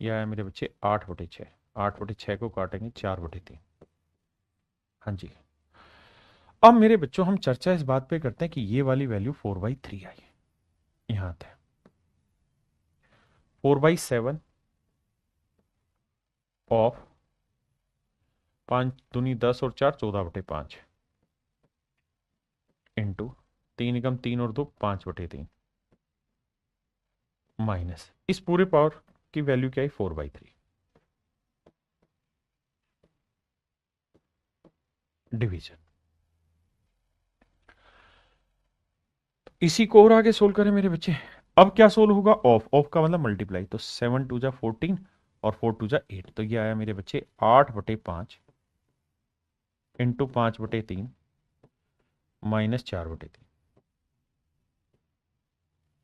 यह आया मेरे बच्चे 8/6। 8/6 को काटेंगे 4/3। हाँ जी। अब मेरे बच्चों, हम चर्चा इस बात पे करते हैं कि ये वाली वैल्यू 4/3 आई, यहां आते हैं 4/7 ऑफ 5 दूनी 10 और 4 14/5 इंटू 3 एकम 3 और 2 5/3 माइनस इस पूरे पावर की वैल्यू क्या है 4/3 डिवीजन। इसी को और आगे सोल्व करें मेरे बच्चे। अब क्या सोल्व होगा, ऑफ, ऑफ का मतलब मल्टीप्लाई, तो 7 2 जा 14 और 4 2 जा 8, तो ये आया मेरे बच्चे 8/5 इंटू 5/3 माइनस 4/3।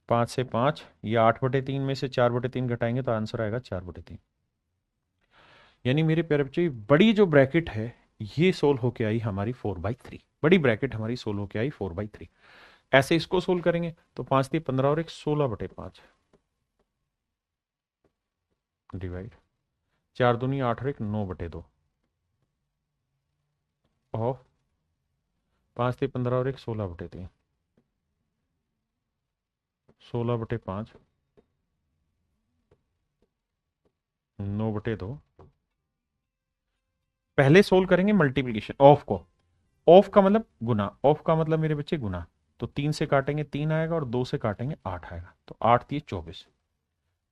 5 से 5, ये 8/3 में से 4/3 घटाएंगे तो आंसर आएगा 4/3। यानी मेरे प्यारे बच्चे, बड़ी जो ब्रैकेट है ये सोल्व होके आई हमारी 4/3, बड़ी ब्रैकेट हमारी सोल्व होके आई 4/3। ऐसे इसको सोल्व करेंगे तो 5 3 15 और 1 16/5 डिवाइड 4 दूनी 8 और 1 9/2 और 5 3 15 और 1 16/3। 16/5, 9/2। पहले सोल्व करेंगे मल्टीप्लीकेशन ऑफ को। ऑफ का मतलब गुना, ऑफ का मतलब मेरे बच्चे गुना। तो 3 से काटेंगे 3 आएगा और 2 से काटेंगे 8 आएगा। तो 8 दिए 24,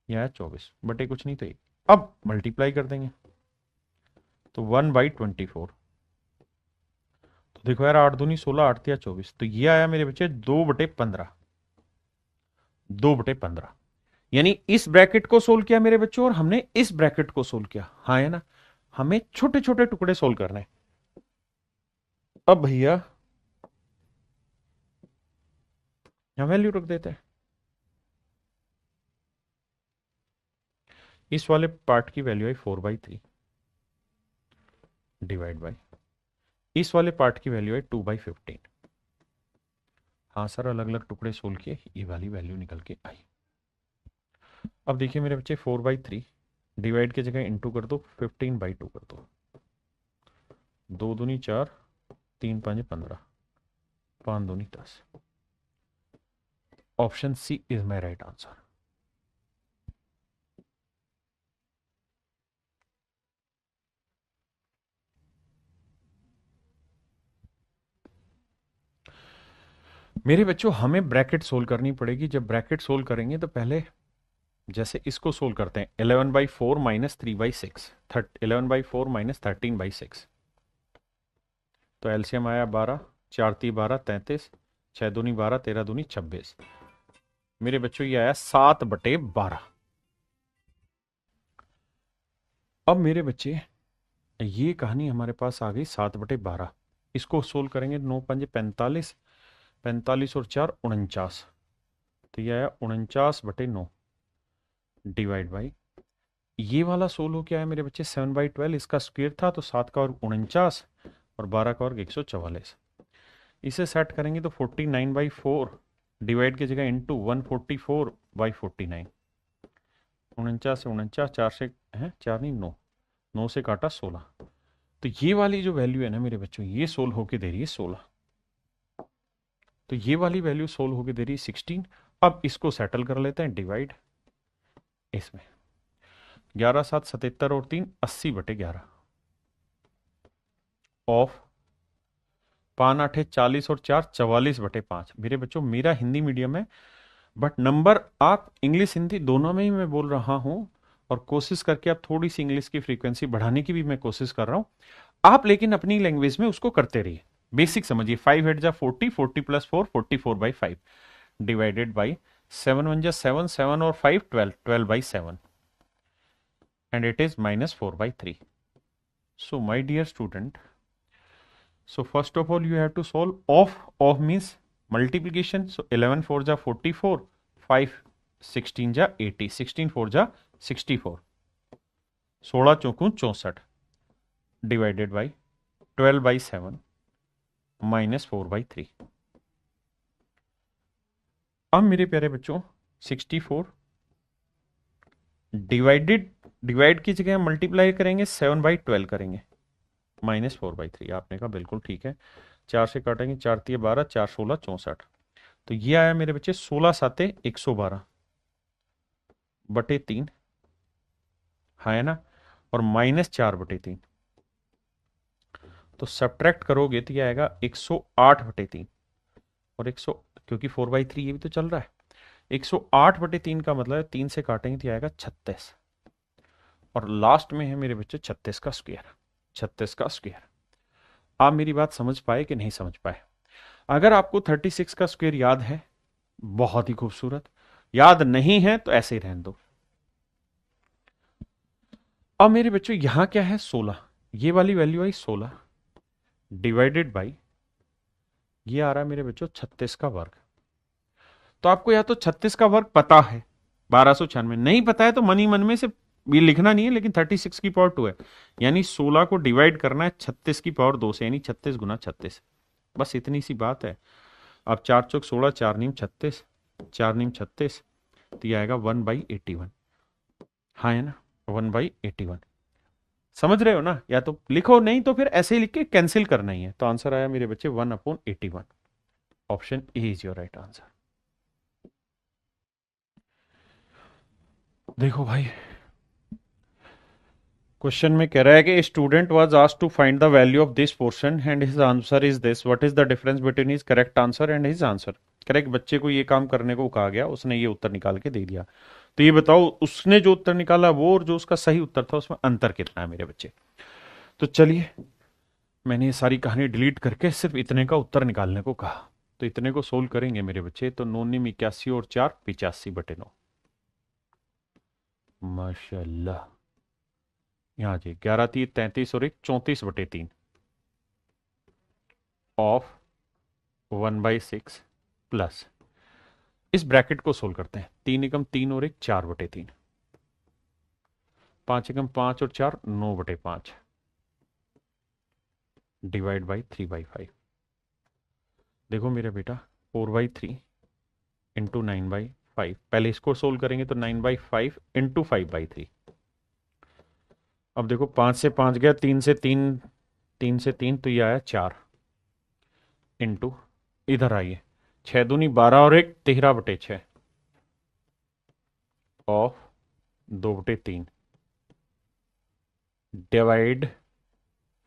यह है 24 बटे कुछ नहीं तो 1। अब मल्टीप्लाई कर देंगे तो 1/24। तो देखो यार 8 दूनी 16, 8 दिया 24, तो ये आया मेरे बच्चे 2/15। 2/15 यानी इस ब्रैकेट को सोल्व किया मेरे बच्चों और हमने इस ब्रैकेट को सोल्व किया। हाँ है ना, हमें छोटे छोटे टुकड़े सोल्व करने हैं। अब भैया यहां वैल्यू रख देते हैं। इस वाले पार्ट की वैल्यू आई 4/3 डिवाइड बाई, इस वाले पार्ट की वैल्यू है 2/15। हाँ सर अलग अलग टुकड़े सोल्व किए, ये वाली वैल्यू निकल के आई। अब देखिए मेरे बच्चे 4/3 डिवाइड की जगह इंटू कर दो, 15/2 कर दो। 2 दूनी 4, 3 5 15, 5 दूनी 10। Option C is my right answer. मेरे बच्चों हमें ब्रैकेट सोल्व करनी पड़ेगी। जब ब्रैकेट सोल्व करेंगे तो पहले जैसे इसको सोल्व करते हैं 11/4 माइनस 3/6, 11/4 माइनस 13/6। तो एलसीएम आया 12, 4 × 3 = 12, 33, 6 दूनी 12, 13 दूनी 26। मेरे बच्चों ये आया 7/12। अब मेरे बच्चे ये कहानी हमारे पास आ गई 7/12। इसको सोल्व करेंगे 9 × 5 = 45, 45 और 4 49। तो ये आया 49/9 डिवाइड बाई, ये वाला सोल्व हो क्या है मेरे बच्चे 7/12। इसका स्क्वायर था तो 7 का वर्ग 49 और 12 का वर्ग 144। इसे सेट करेंगे तो 49/4 डिवाइड की जगह इंटू 144/49। 49 से 49, 4 से है 4 नहीं 9, 9 से काटा 16। तो ये वाली जो वैल्यू है ना मेरे बच्चों, ये सोल्व होके दे रही है 16। तो ये वाली वैल्यू सोल्व होके दे रही है 16। अब इसको सेटल कर लेते हैं डिवाइड इसमें। 11 7 77 और 3 80/11 ऑफ 5 8 40 और 4 44/5। मेरे बच्चों मेरा हिंदी मीडियम है, बट नंबर आप इंग्लिश हिंदी दोनों में ही मैं बोल रहा हूं और कोशिश करके आप थोड़ी सी इंग्लिश की फ्रीक्वेंसी बढ़ाने की भी मैं कोशिश कर रहा हूं। आप लेकिन अपनी लैंग्वेज में उसको करते रहिए। बेसिक समझिए, 5 8 जा 40, 40 + 4 44/5 डिवाइडेड बाई 7 1 जा 7, 7 और 5 12, 12/7 and it is -4/3. So my dear student, so first of all you have to solve of means multiplication. So 11 4 जा 44, 5 16 जा 80, 16 4 जा 64, 16 चौकूं 64 डिवाइडेड बाई 12/7 -4/3। अब मेरे प्यारे बच्चों 64 डिवाइड की जगह मल्टीप्लाई करेंगे 7/12 करेंगे -4/3। आपने कहा बिल्कुल ठीक है। 4 से काटेंगे 4 × 3 = 12, 4 16 64। तो ये आया मेरे बच्चे 16 7 112 बटे 3, है ना, और -4/3। तो सब्ट्रैक्ट करोगे तो ये आएगा 108/3 और 100, क्योंकि 4/3 ये भी तो चल रहा है। 108/3 का मतलब है 3 से काटेंगे तो आएगा 36 और लास्ट में है मेरे बच्चे 36 का स्क्वायर। 36 का स्क्वायर। आप मेरी बात समझ पाए कि नहीं समझ पाए? अगर आपको 36 का स्क्वायर याद है बहुत ही खूबसूरत, याद नहीं है तो ऐसे ही रहने दो। अब मेरे बच्चों यहां क्या है 16, ये वाली वैल्यू आई 16 डिवाइडेड बाई ये आ रहा है मेरे बच्चों 36 का वर्ग। तो आपको या तो 36 का वर्ग पता है 1296, नहीं पता है तो मन ही मन में से ये लिखना नहीं है, लेकिन 36 की पावर 2 है, यानी 16 को डिवाइड करना है 36 की पावर 2 से, यानी 36 × 36। बस इतनी सी बात है। अब 4 चौक 16, 4 नीम 36, 4 नीम 36, तो ये आएगा 1/81। हाँ है ना, 1/81। समझ रहे हो ना? या तो लिखो, नहीं तो फिर ऐसे ही लिख के कैंसिल करना ही है। तो आंसर आया मेरे बच्चे 1/81। Option A is your right answer. देखो भाई, क्वेश्चन में कह रहा है कि student was asked to find the value of this portion and his answer is this, what is the difference between his correct answer and his answer. Correct बच्चे को ये काम करने को कहा गया, उसने ये उत्तर निकाल के दे दिया। तो ये बताओ उसने जो उत्तर निकाला वो और जो उसका सही उत्तर था उसमें अंतर कितना है मेरे बच्चे। तो चलिए, मैंने ये सारी कहानी डिलीट करके सिर्फ इतने का उत्तर निकालने को कहा। तो इतने को सोल्व करेंगे मेरे बच्चे, तो 9 × 81 और 4 85/9। माशाल्लाह। यहाँ जी 11 × 3 = 33 और 1 34/3 ऑफ 1/6 प्लस, इस ब्रैकेट को सोल्व करते हैं। 3 × 3 और 1 4/3, 5 × 5 और 4 9/5 डिवाइड बाई 3/5। देखो मेरे बेटा 4/3 इंटू 9/5, पहले इसको सोल्व करेंगे तो 9/5 इंटू 5/3। अब देखो 5 से 5 गया, 3 से 3, 3 से 3 तो ये आया 4 इंटू, इधर आइए 6 दूनी 12 और 1 13/6 ऑफ 2/3 डिवाइड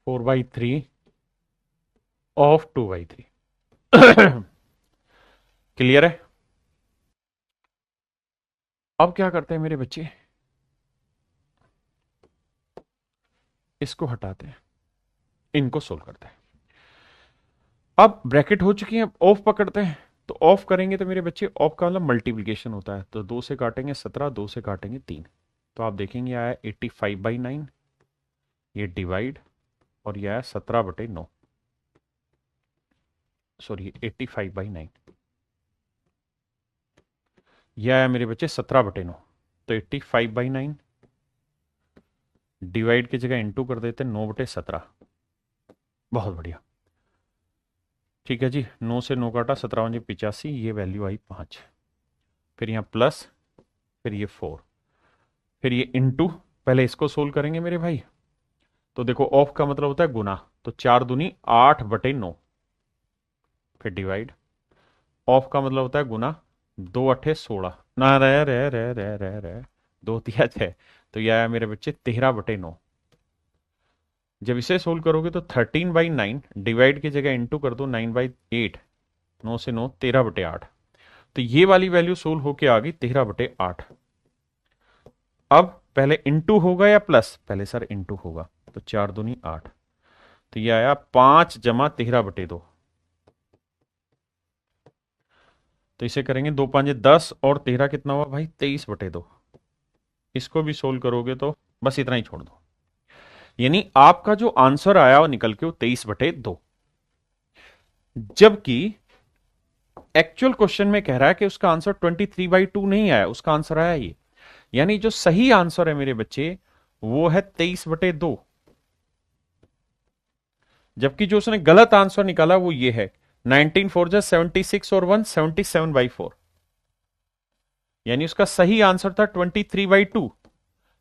4/3 ऑफ 2/3। क्लियर है। अब क्या करते हैं मेरे बच्चे, इसको हटाते हैं, इनको सोल्व करते हैं। अब ब्रैकेट हो चुकी है, अब ऑफ पकड़ते हैं। तो ऑफ करेंगे तो मेरे बच्चे ऑफ का मतलब मल्टीप्लीकेशन होता है, तो 2 से काटेंगे 17, 2 से काटेंगे 3, तो आप देखेंगे आया 85/9, ये डिवाइड, और यह आया 17/9, सॉरी 85/9, यह आया मेरे बच्चे 17/9। तो 85/9 डिवाइड की जगह इंटू कर देते हैं 9/17। बहुत बढ़िया, ठीक है जी। 9 से 9 काटा, 17 × 85, ये वैल्यू आई 5। फिर यहाँ प्लस, फिर ये 4, फिर ये इंटू, पहले इसको सोल्व करेंगे मेरे भाई। तो देखो ऑफ का मतलब होता है गुना, तो 4 दूनी 8/9, फिर डिवाइड, ऑफ का मतलब होता है गुना, 2 8 16, ना रह रह रह रह रह रह 2 तिया 6, तो यह आया मेरे बच्चे 13/9। जब इसे सोल्व करोगे तो 13/9 डिवाइड की जगह इंटू कर दो 9/8, 9 से 9 13/8, तो ये वाली वैल्यू सोल्व होके आ गई 13/8। अब पहले इंटू होगा या प्लस, पहले सर इंटू होगा, तो 4 दूनी 8, तो ये आया 5 + 13/2। तो इसे करेंगे 2 5 10 और 13 कितना हुआ भाई 23/2। इसको भी सोल्व करोगे तो बस इतना ही छोड़ दो, यानी आपका जो आंसर आया वो निकल के वो 23/2। जबकि एक्चुअल क्वेश्चन में कह रहा है कि उसका आंसर 23/2 नहीं आया, उसका आंसर आया ये, यानी जो सही आंसर है मेरे बच्चे वो है 23/2। जबकि जो उसने गलत आंसर निकाला वो ये है 19 4 76 और 1 77/4, यानी उसका सही आंसर था 23/2,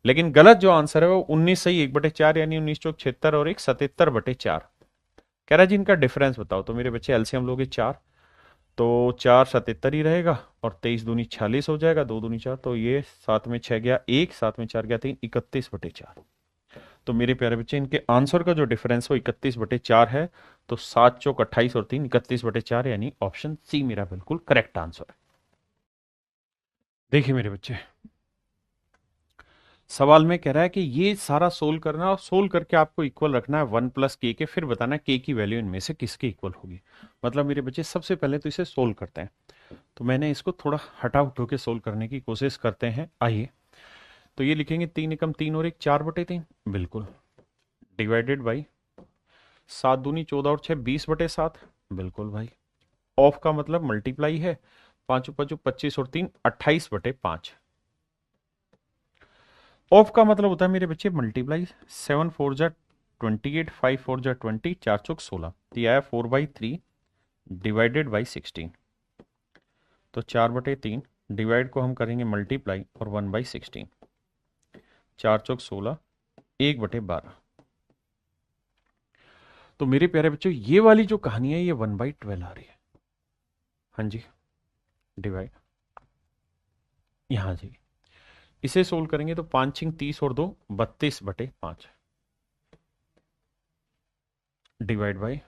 लेकिन गलत जो आंसर है वो 19 सही 1/4, यानी 19 चौक 76 और 1 77/4। कह रहा है जी इनका डिफरेंस बताओ। तो मेरे बच्चे एलसीएम लोगे 4, तो 4 77 ही रहेगा, और 23 दूनी 46 हो जाएगा, 2 दूनी 4, तो ये 7 में 6 गया 1, 7 में 4 गया 3, 31/4। तो मेरे प्यारे बच्चे इनके आंसर का जो डिफरेंस वो 31/4 है। तो 7 चौक 28 और 3 31/4, यानी ऑप्शन सी मेरा बिल्कुल करेक्ट आंसर है। देखिए मेरे बच्चे, सवाल में कह रहा है कि ये सारा सोल्व करना, और सोल्व करके आपको इक्वल रखना है 1 + k के, फिर बताना है k की वैल्यू इनमें से किसके इक्वल होगी। मतलब मेरे बच्चे सबसे पहले तो इसे सोल्व करते हैं, तो मैंने इसको थोड़ा हटा उठ के सोल्व करने की कोशिश करते हैं। आइए, तो ये लिखेंगे 3 × 3 और 1 4/3, बिल्कुल, डिवाइडेड बाई 7 दूनी 14 और 6 20/7, बिल्कुल भाई। ऑफ का मतलब मल्टीप्लाई है, 5 5 25 और 3 28/5। ऑफ का मतलब होता है मेरे बच्चे मल्टीप्लाई, 7 4 जा 28, 5 4 जा 20, 4 चौक 16, तो यह आया 4/3 डिवाइडेड बाई 16। तो 4/3 डिवाइड को हम करेंगे मल्टीप्लाई और 1/16, 4 चौक 16, 1/12। तो मेरे प्यारे बच्चों ये वाली जो कहानी है ये 1/12 आ रही है। हाँ जी, डिवाइड, यहां जी इसे सोल्व करेंगे तो 5 छिंग 30 और 2 32/5 डिवाइड बाई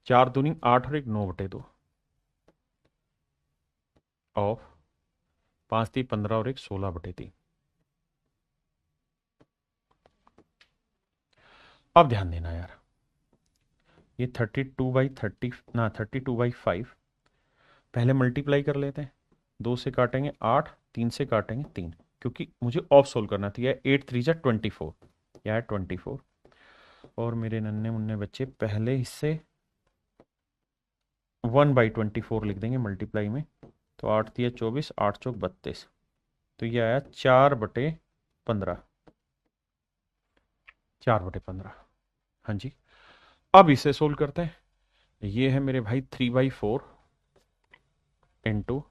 4 दूनी 8 और 1 9/2 ऑफ 5 3 15 और 1 16/3। अब ध्यान देना यार, ये 32/30 ना 32/5 पहले मल्टीप्लाई कर लेते हैं। 2 से काटेंगे 8, 3 से काटेंगे 3, क्योंकि मुझे ऑफ सोल्व करना था। 8 3 जा 24, यह है 24। और मेरे नन्हे मुन्ने बच्चे पहले हिस्से 1/24 लिख देंगे मल्टीप्लाई में। तो 8 दिया 24, 8 चौक 32, तो यह आया 4/15, 4/15। हाँ जी, अब इसे सोल्व करते हैं। ये है मेरे भाई 3/4 इंटू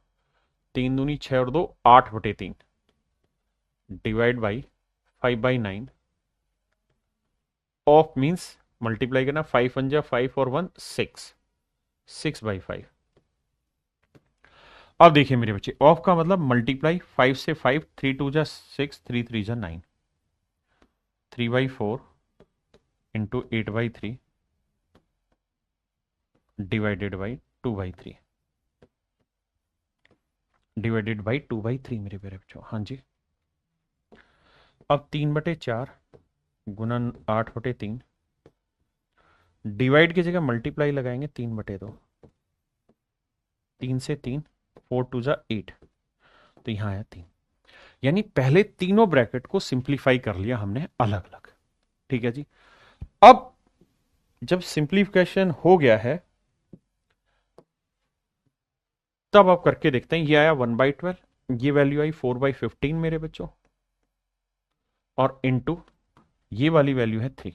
3 दूनी 6 और 2 8/3 divide by 5/9 of means multiply करना 5 1 जा 5 और 1 6, 6/5। अब देखिए मेरे बच्चे, ऑफ का मतलब मल्टीप्लाई 5 से 5, 3 2 जा 6, 3 3 जा 9, 3/4 into 8/3 divided by 2/3 divided by 2/3 मेरे प्यारे बच्चों। हाँ जी, अब 3/4 गुना 8/3 डिवाइड की जगह मल्टीप्लाई लगाएंगे 3/2, 3 से 3 4 2 जा 8, तो यहां आया 3। यानी पहले तीनों ब्रैकेट को सिंप्लीफाई कर लिया हमने अलग अलग। ठीक है जी, अब जब सिंप्लीफिकेशन हो गया है तब आप करके देखते हैं। ये आया 1/12, ये वैल्यू आई 4/15 मेरे बच्चों, और इनटू ये वाली वैल्यू है 3।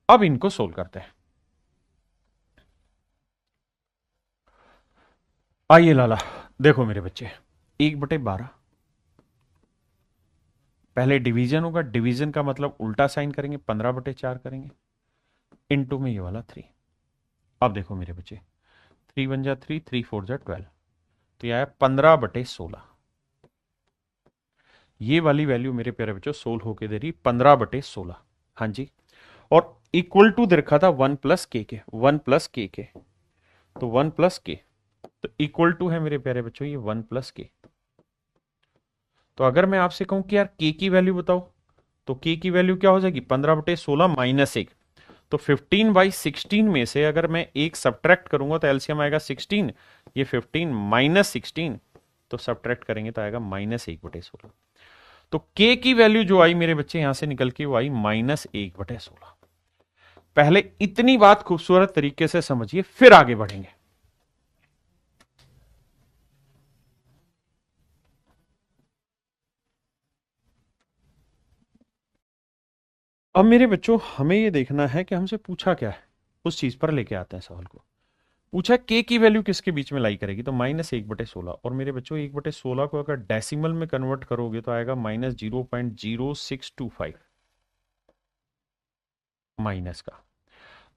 अब इनको सोल्व करते हैं। आइए लाला, देखो मेरे बच्चे, 1/12 पहले डिवीजन होगा, डिवीजन का मतलब उल्टा साइन करेंगे, 15/4 करेंगे, इनटू में ये वाला 3। अब देखो मेरे बच्चे, 3 1 जा 3, 3 4 जा 12, तो यह आया 15/16। ये वाली वैल्यू मेरे प्यारे बच्चों सोल्व होके दे रही 15/16। हाँ जी, और इक्वल टू दे रखा था 1 प्लस के, 1 प्लस के, तो 1 प्लस के, तो इक्वल टू है मेरे प्यारे बच्चों ये 1 प्लस के। तो अगर मैं आपसे कहूं कि यार के की वैल्यू बताओ, तो के की वैल्यू क्या हो जाएगी, 15/16 माइनस 1। तो 15/16 में से अगर मैं एक सब्ट्रैक्ट करूंगा तो एलसीएम आएगा 16, ये 15 माइनस 16, तो सब्ट्रैक्ट करेंगे तो आएगा -1/16। तो के की वैल्यू जो आई मेरे बच्चे यहां से निकल के वो आई -1/16। पहले इतनी बात खूबसूरत तरीके से समझिए, फिर आगे बढ़ेंगे। अब मेरे बच्चों हमें यह देखना है कि हमसे पूछा क्या है, उस चीज पर लेके आते हैं सवाल को। पूछा के की वैल्यू किसके बीच में लाई करेगी, तो -1/16। और मेरे बच्चों 1/16 को अगर डेसिमल में कन्वर्ट करोगे तो आएगा -0.0625 माइनस का।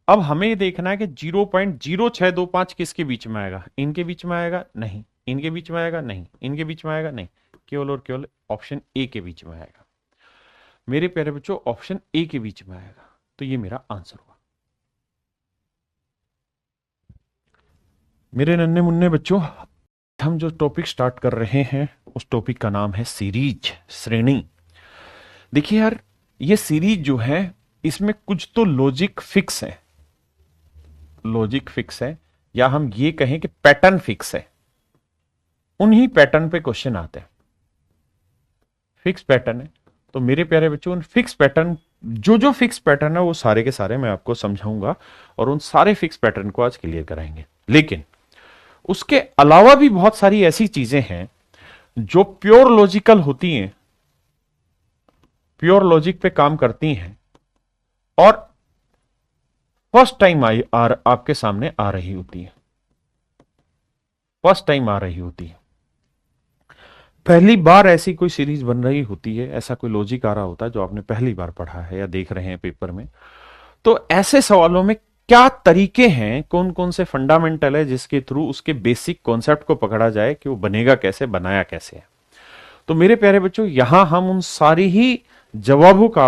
अब हमें ये देखना है कि 0.0625 किसके बीच में आएगा, इनके बीच में आएगा नहीं, इनके बीच में आएगा नहीं, इनके बीच में आएगा नहीं, केवल और केवल ऑप्शन ए के बीच में आएगा। मेरे प्यारे बच्चों ऑप्शन ए के बीच में आएगा, तो ये मेरा आंसर हुआ। मेरे नन्हे मुन्ने बच्चों, हम जो टॉपिक स्टार्ट कर रहे हैं उस टॉपिक का नाम है सीरीज, श्रेणी। देखिए यार, ये सीरीज जो है इसमें कुछ तो लॉजिक फिक्स है, लॉजिक फिक्स है, या हम ये कहें कि पैटर्न फिक्स है। उन्हीं पैटर्न पे क्वेश्चन आते हैं, फिक्स पैटर्न है। तो मेरे प्यारे बच्चों, उन फिक्स पैटर्न, जो जो फिक्स पैटर्न है वो सारे के सारे मैं आपको समझाऊंगा, और उन सारे फिक्स पैटर्न को आज क्लियर कराएंगे। लेकिन उसके अलावा भी बहुत सारी ऐसी चीजें हैं जो प्योर लॉजिकल होती हैं, प्योर लॉजिक पे काम करती हैं, और फर्स्ट टाइम आपके सामने आ रही होती है, फर्स्ट टाइम आ रही होती है, पहली बार ऐसी कोई सीरीज बन रही होती है, ऐसा कोई लॉजिक आ रहा होता है जो आपने पहली बार पढ़ा है या देख रहे हैं पेपर में। तो ऐसे सवालों में क्या तरीके हैं, कौन कौन से फंडामेंटल है जिसके थ्रू उसके बेसिक कॉन्सेप्ट को पकड़ा जाए कि वो बनेगा कैसे, बनाया कैसे है। तो मेरे प्यारे बच्चों, यहां हम उन सारी ही जवाबों का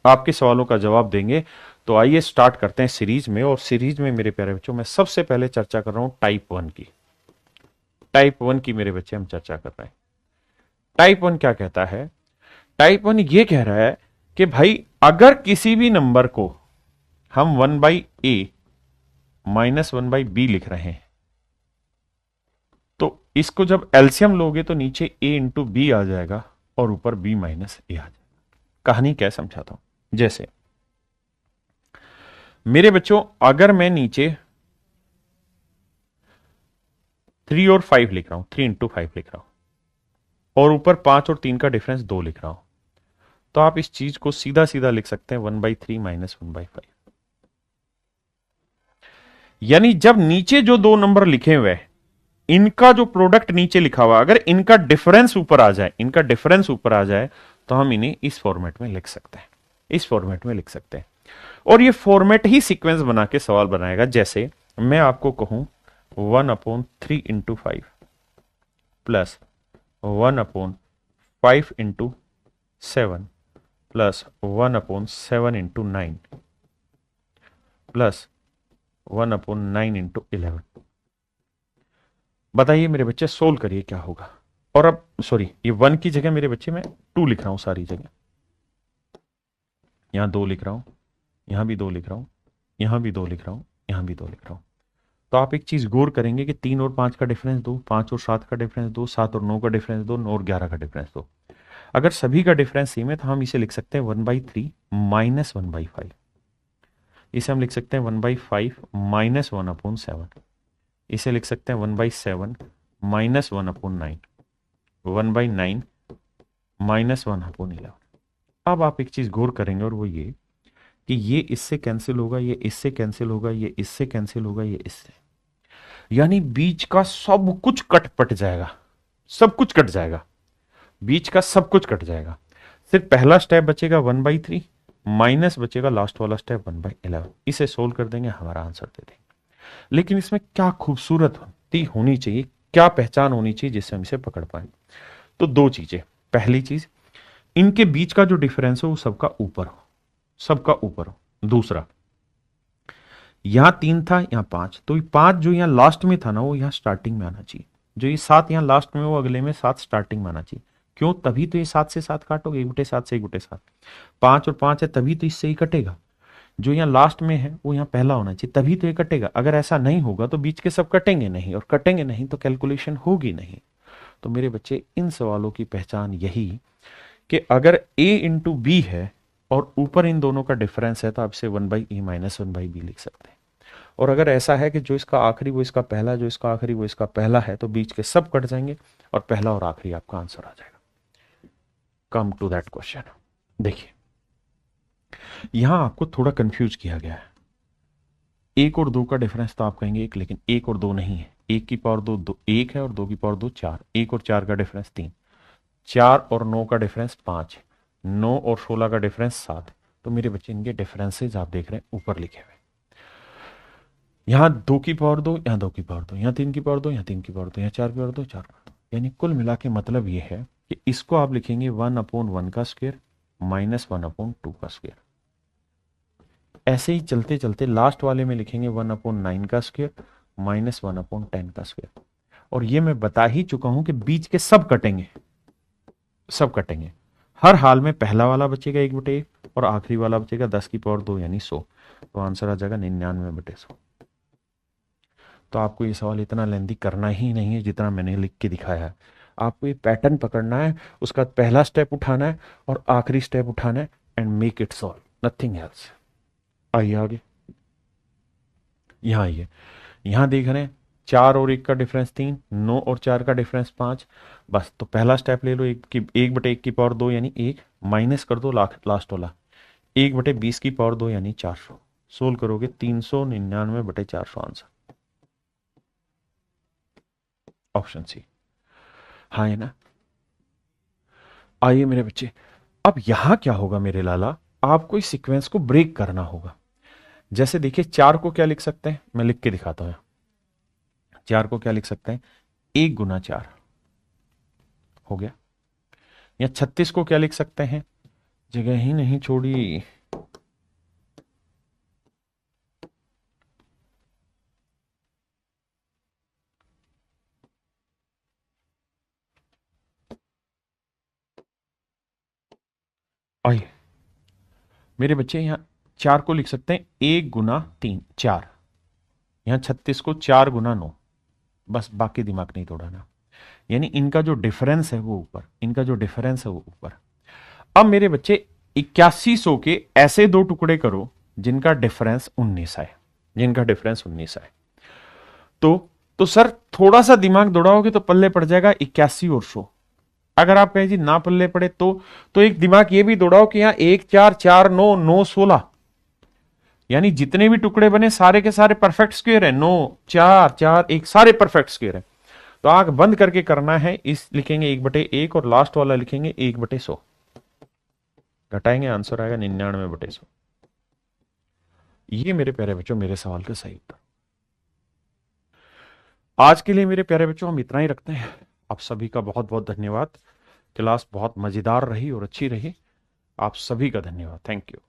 आपके सवालों का जवाब देंगे। तो आइए स्टार्ट करते हैं सीरीज में। और सीरीज में मेरे प्यारे बच्चों मैं सबसे पहले चर्चा कर रहा हूं टाइप 1 की। टाइप 1 की मेरे बच्चे हम चर्चा कर रहे हैं। टाइप 1 क्या कहता है? टाइप 1 ये कह रहा है कि भाई अगर किसी भी नंबर को हम 1/a माइनस 1/b लिख रहे हैं, तो इसको जब एलसीएम लोगे तो नीचे a इंटू बी आ जाएगा और ऊपर b माइनस ए आ जाएगा। कहानी क्या समझाता हूं। जैसे मेरे बच्चों, अगर मैं नीचे 3 और 5 लिख रहा हूं, 3 इंटू 5 लिख रहा हूं, और ऊपर 5 और 3 का डिफरेंस 2 लिख रहा हूं, तो आप इस चीज को सीधा सीधा लिख सकते हैं 1/3 माइनस 1/5। यानी जब नीचे जो दो नंबर लिखे हुए हैं, इनका जो प्रोडक्ट नीचे लिखा हुआ, अगर इनका डिफरेंस ऊपर आ जाए, इनका डिफरेंस ऊपर आ जाए, तो हम इन्हें इस फॉर्मेट में लिख सकते हैं, इस फॉर्मेट में लिख सकते हैं। और ये फॉर्मेट ही सीक्वेंस बना के सवाल बनाएगा। जैसे मैं आपको कहूं 1/3 into 5 plus 1/5 into 7 plus 1/7 into 9 plus 1/9 into 11। बताइए मेरे बच्चे, सोल्व करिए क्या होगा। और अब सॉरी, ये 1 की जगह मेरे बच्चे मैं 2 लिख रहा हूं सारी जगह। यहां 2 लिख रहा हूं, यहां भी 2 लिख रहा हूं, यहां भी 2 लिख रहा हूं, यहां भी 2 लिख रहा हूं। तो आप एक चीज गौर करेंगे कि 3 और 5 का डिफरेंस 2, 5 और 7 का डिफरेंस 2, 7 और 9 का डिफरेंस 2, 9 और 11 का डिफरेंस 2। अगर सभी का डिफरेंस सेम है तो हम इसे लिख सकते हैं 1/3 माइनस 1/5। इसे हम लिख सकते हैं 1/5 माइनस 1/7। इसे लिख सकते हैं 1/7 माइनस 1/9, 1/9 माइनस 1/11। अब आप एक चीज गौर करेंगे और वो ये कि ये इससे कैंसिल होगा, ये इससे कैंसिल होगा, ये इससे कैंसिल होगा, ये इससे, यानी बीच का सब कुछ कट पट जाएगा, सब कुछ कट जाएगा, बीच का सब कुछ कट जाएगा। सिर्फ पहला स्टेप बचेगा 1/3 माइनस बचेगा लास्ट वाला स्टेप 1/11। इसे सोल्व कर देंगे, हमारा आंसर दे देंगे। लेकिन इसमें क्या खूबसूरत होनी चाहिए, क्या पहचान होनी चाहिए जिससे हम इसे पकड़ पाए। तो दो चीजें। पहली चीज, इनके बीच का जो डिफरेंस हो वो सबका ऊपर हो, सबका ऊपर हो। दूसरा, यहां 3 था, यहां 5, तो 5 जो यहां लास्ट में था ना, वो यहां स्टार्टिंग में आना चाहिए। जो ये 7 यहां लास्ट में, वो अगले में 7 स्टार्टिंग में आना चाहिए। क्यों? तभी तो ये 7 से 7 काटोगे, 1/7 से 1/7। 5 और 5 है तभी तो इससे ही कटेगा। जो यहाँ लास्ट में है वो यहाँ पहला होना चाहिए, तभी तो ये कटेगा। अगर ऐसा नहीं होगा तो बीच के सब कटेंगे नहीं, और कटेंगे नहीं तो कैलकुलेशन होगी नहीं। तो मेरे बच्चे, इन सवालों की पहचान यही कि अगर a इंटू बी है और ऊपर इन दोनों का डिफरेंस है, तो आप इसे 1/e माइनस 1/b लिख सकते हैं। और अगर ऐसा है कि जो इसका आखिरी वो इसका पहला, जो इसका आखिरी वो इसका पहला है, तो बीच के सब कट जाएंगे और पहला और आखिरी आपका आंसर आ जाएगा। Come to that question. देखिए, यहां आपको थोड़ा कंफ्यूज किया गया है। 1 और 2 का डिफरेंस तो आप कहेंगे 1, लेकिन 1 और 2 नहीं है। 1 की पावर 2 1 है और 2 की पावर 2 4। 1 और 4 का डिफरेंस 3, 4 और 9 का डिफरेंस 5, 9 और 16 का डिफरेंस 7। तो मेरे बच्चे, इनके डिफरेंसेस आप देख रहे हैं ऊपर लिखे हुए। यहां 2 की पावर 2, यहां 2 की पावर 2, यहां 3 की पावर 2, यहां 3 की पावर 2, यहां 4 की पावर 2, 4 की पावर 2। यानी कुल मिला के मतलब यह है कि इसको आप लिखेंगे 1/1 का स्क्वायर माइनस 1/2 का स्क्वायर। ऐसे ही चलते चलते लास्ट वाले में लिखेंगे 1/9 का स्क्वायर माइनस 1/10 का स्क्वायर। और ये मैं बता ही चुका हूं कि बीच के सब कटेंगे, सब कटेंगे। हर हाल में पहला वाला बचेगा 1/1 और आखिरी वाला बचेगा 10 की पावर 2 यानी 100। तो आंसर आ जाएगा 99/100। तो आपको ये सवाल इतना लेंदी करना ही नहीं है जितना मैंने लिख के दिखाया है। आपको ये पैटर्न पकड़ना है, उसका पहला स्टेप उठाना है और आखिरी स्टेप उठाना है, and make it solve, nothing else. आइए आगे, यहां आइए। यहां देख रहे हैं 4 और 1 का डिफरेंस 3, 9 और 4 का डिफरेंस 5। बस, तो पहला स्टेप ले लो, 1/1 की पावर 2 यानी 1, माइनस कर दो लास्ट वाला 1/20 की पावर 2 यानी 400। सोल्व करोगे 399/400 आंसर, ऑप्शन सी। हाँ है ना? आइए मेरे बच्चे, अब यहां क्या होगा मेरे लाला, आपको इस सीक्वेंस को ब्रेक करना होगा। जैसे देखिए 4 को क्या लिख सकते हैं, मैं लिख के दिखाता हूं। 4 को क्या लिख सकते हैं, 1 गुना 4 हो गया। या 36 को क्या लिख सकते हैं, जगह ही नहीं छोड़ी। आइए मेरे बच्चे, यहां 4 को लिख सकते हैं 1 गुना 3 4। यहां 36 को 4 गुना 9। बस बाकी दिमाग नहीं तोड़ाना। यानी इनका जो डिफरेंस है वो ऊपर, इनका जो डिफरेंस है वो ऊपर। अब मेरे बच्चे 8100 के ऐसे दो टुकड़े करो जिनका डिफरेंस 19 है, जिनका डिफरेंस 19 है। तो सर थोड़ा सा दिमाग दौड़ाओगे तो पल्ले पड़ जाएगा 81 और 100। अगर आप कहें जी ना पल्ले पड़े तो एक दिमाग ये भी दौड़ाओ कि यहां 1 4 4 9 9 16, यानी जितने भी टुकड़े बने सारे के सारे परफेक्ट स्क्वायर है। 9 4 4 1 सारे परफेक्ट स्क्वायर है। तो आंख बंद करके करना है, इस लिखेंगे 1/1 और लास्ट वाला लिखेंगे 1/100। घटाएंगे आंसर आएगा 99/100। ये मेरे प्यारे बच्चों मेरे सवाल का सही उत्तर। आज के लिए मेरे प्यारे बच्चों हम इतना ही रखते हैं। आप सभी का बहुत बहुत धन्यवाद। क्लास बहुत मजेदार रही और अच्छी रही। आप सभी का धन्यवाद। Thank you.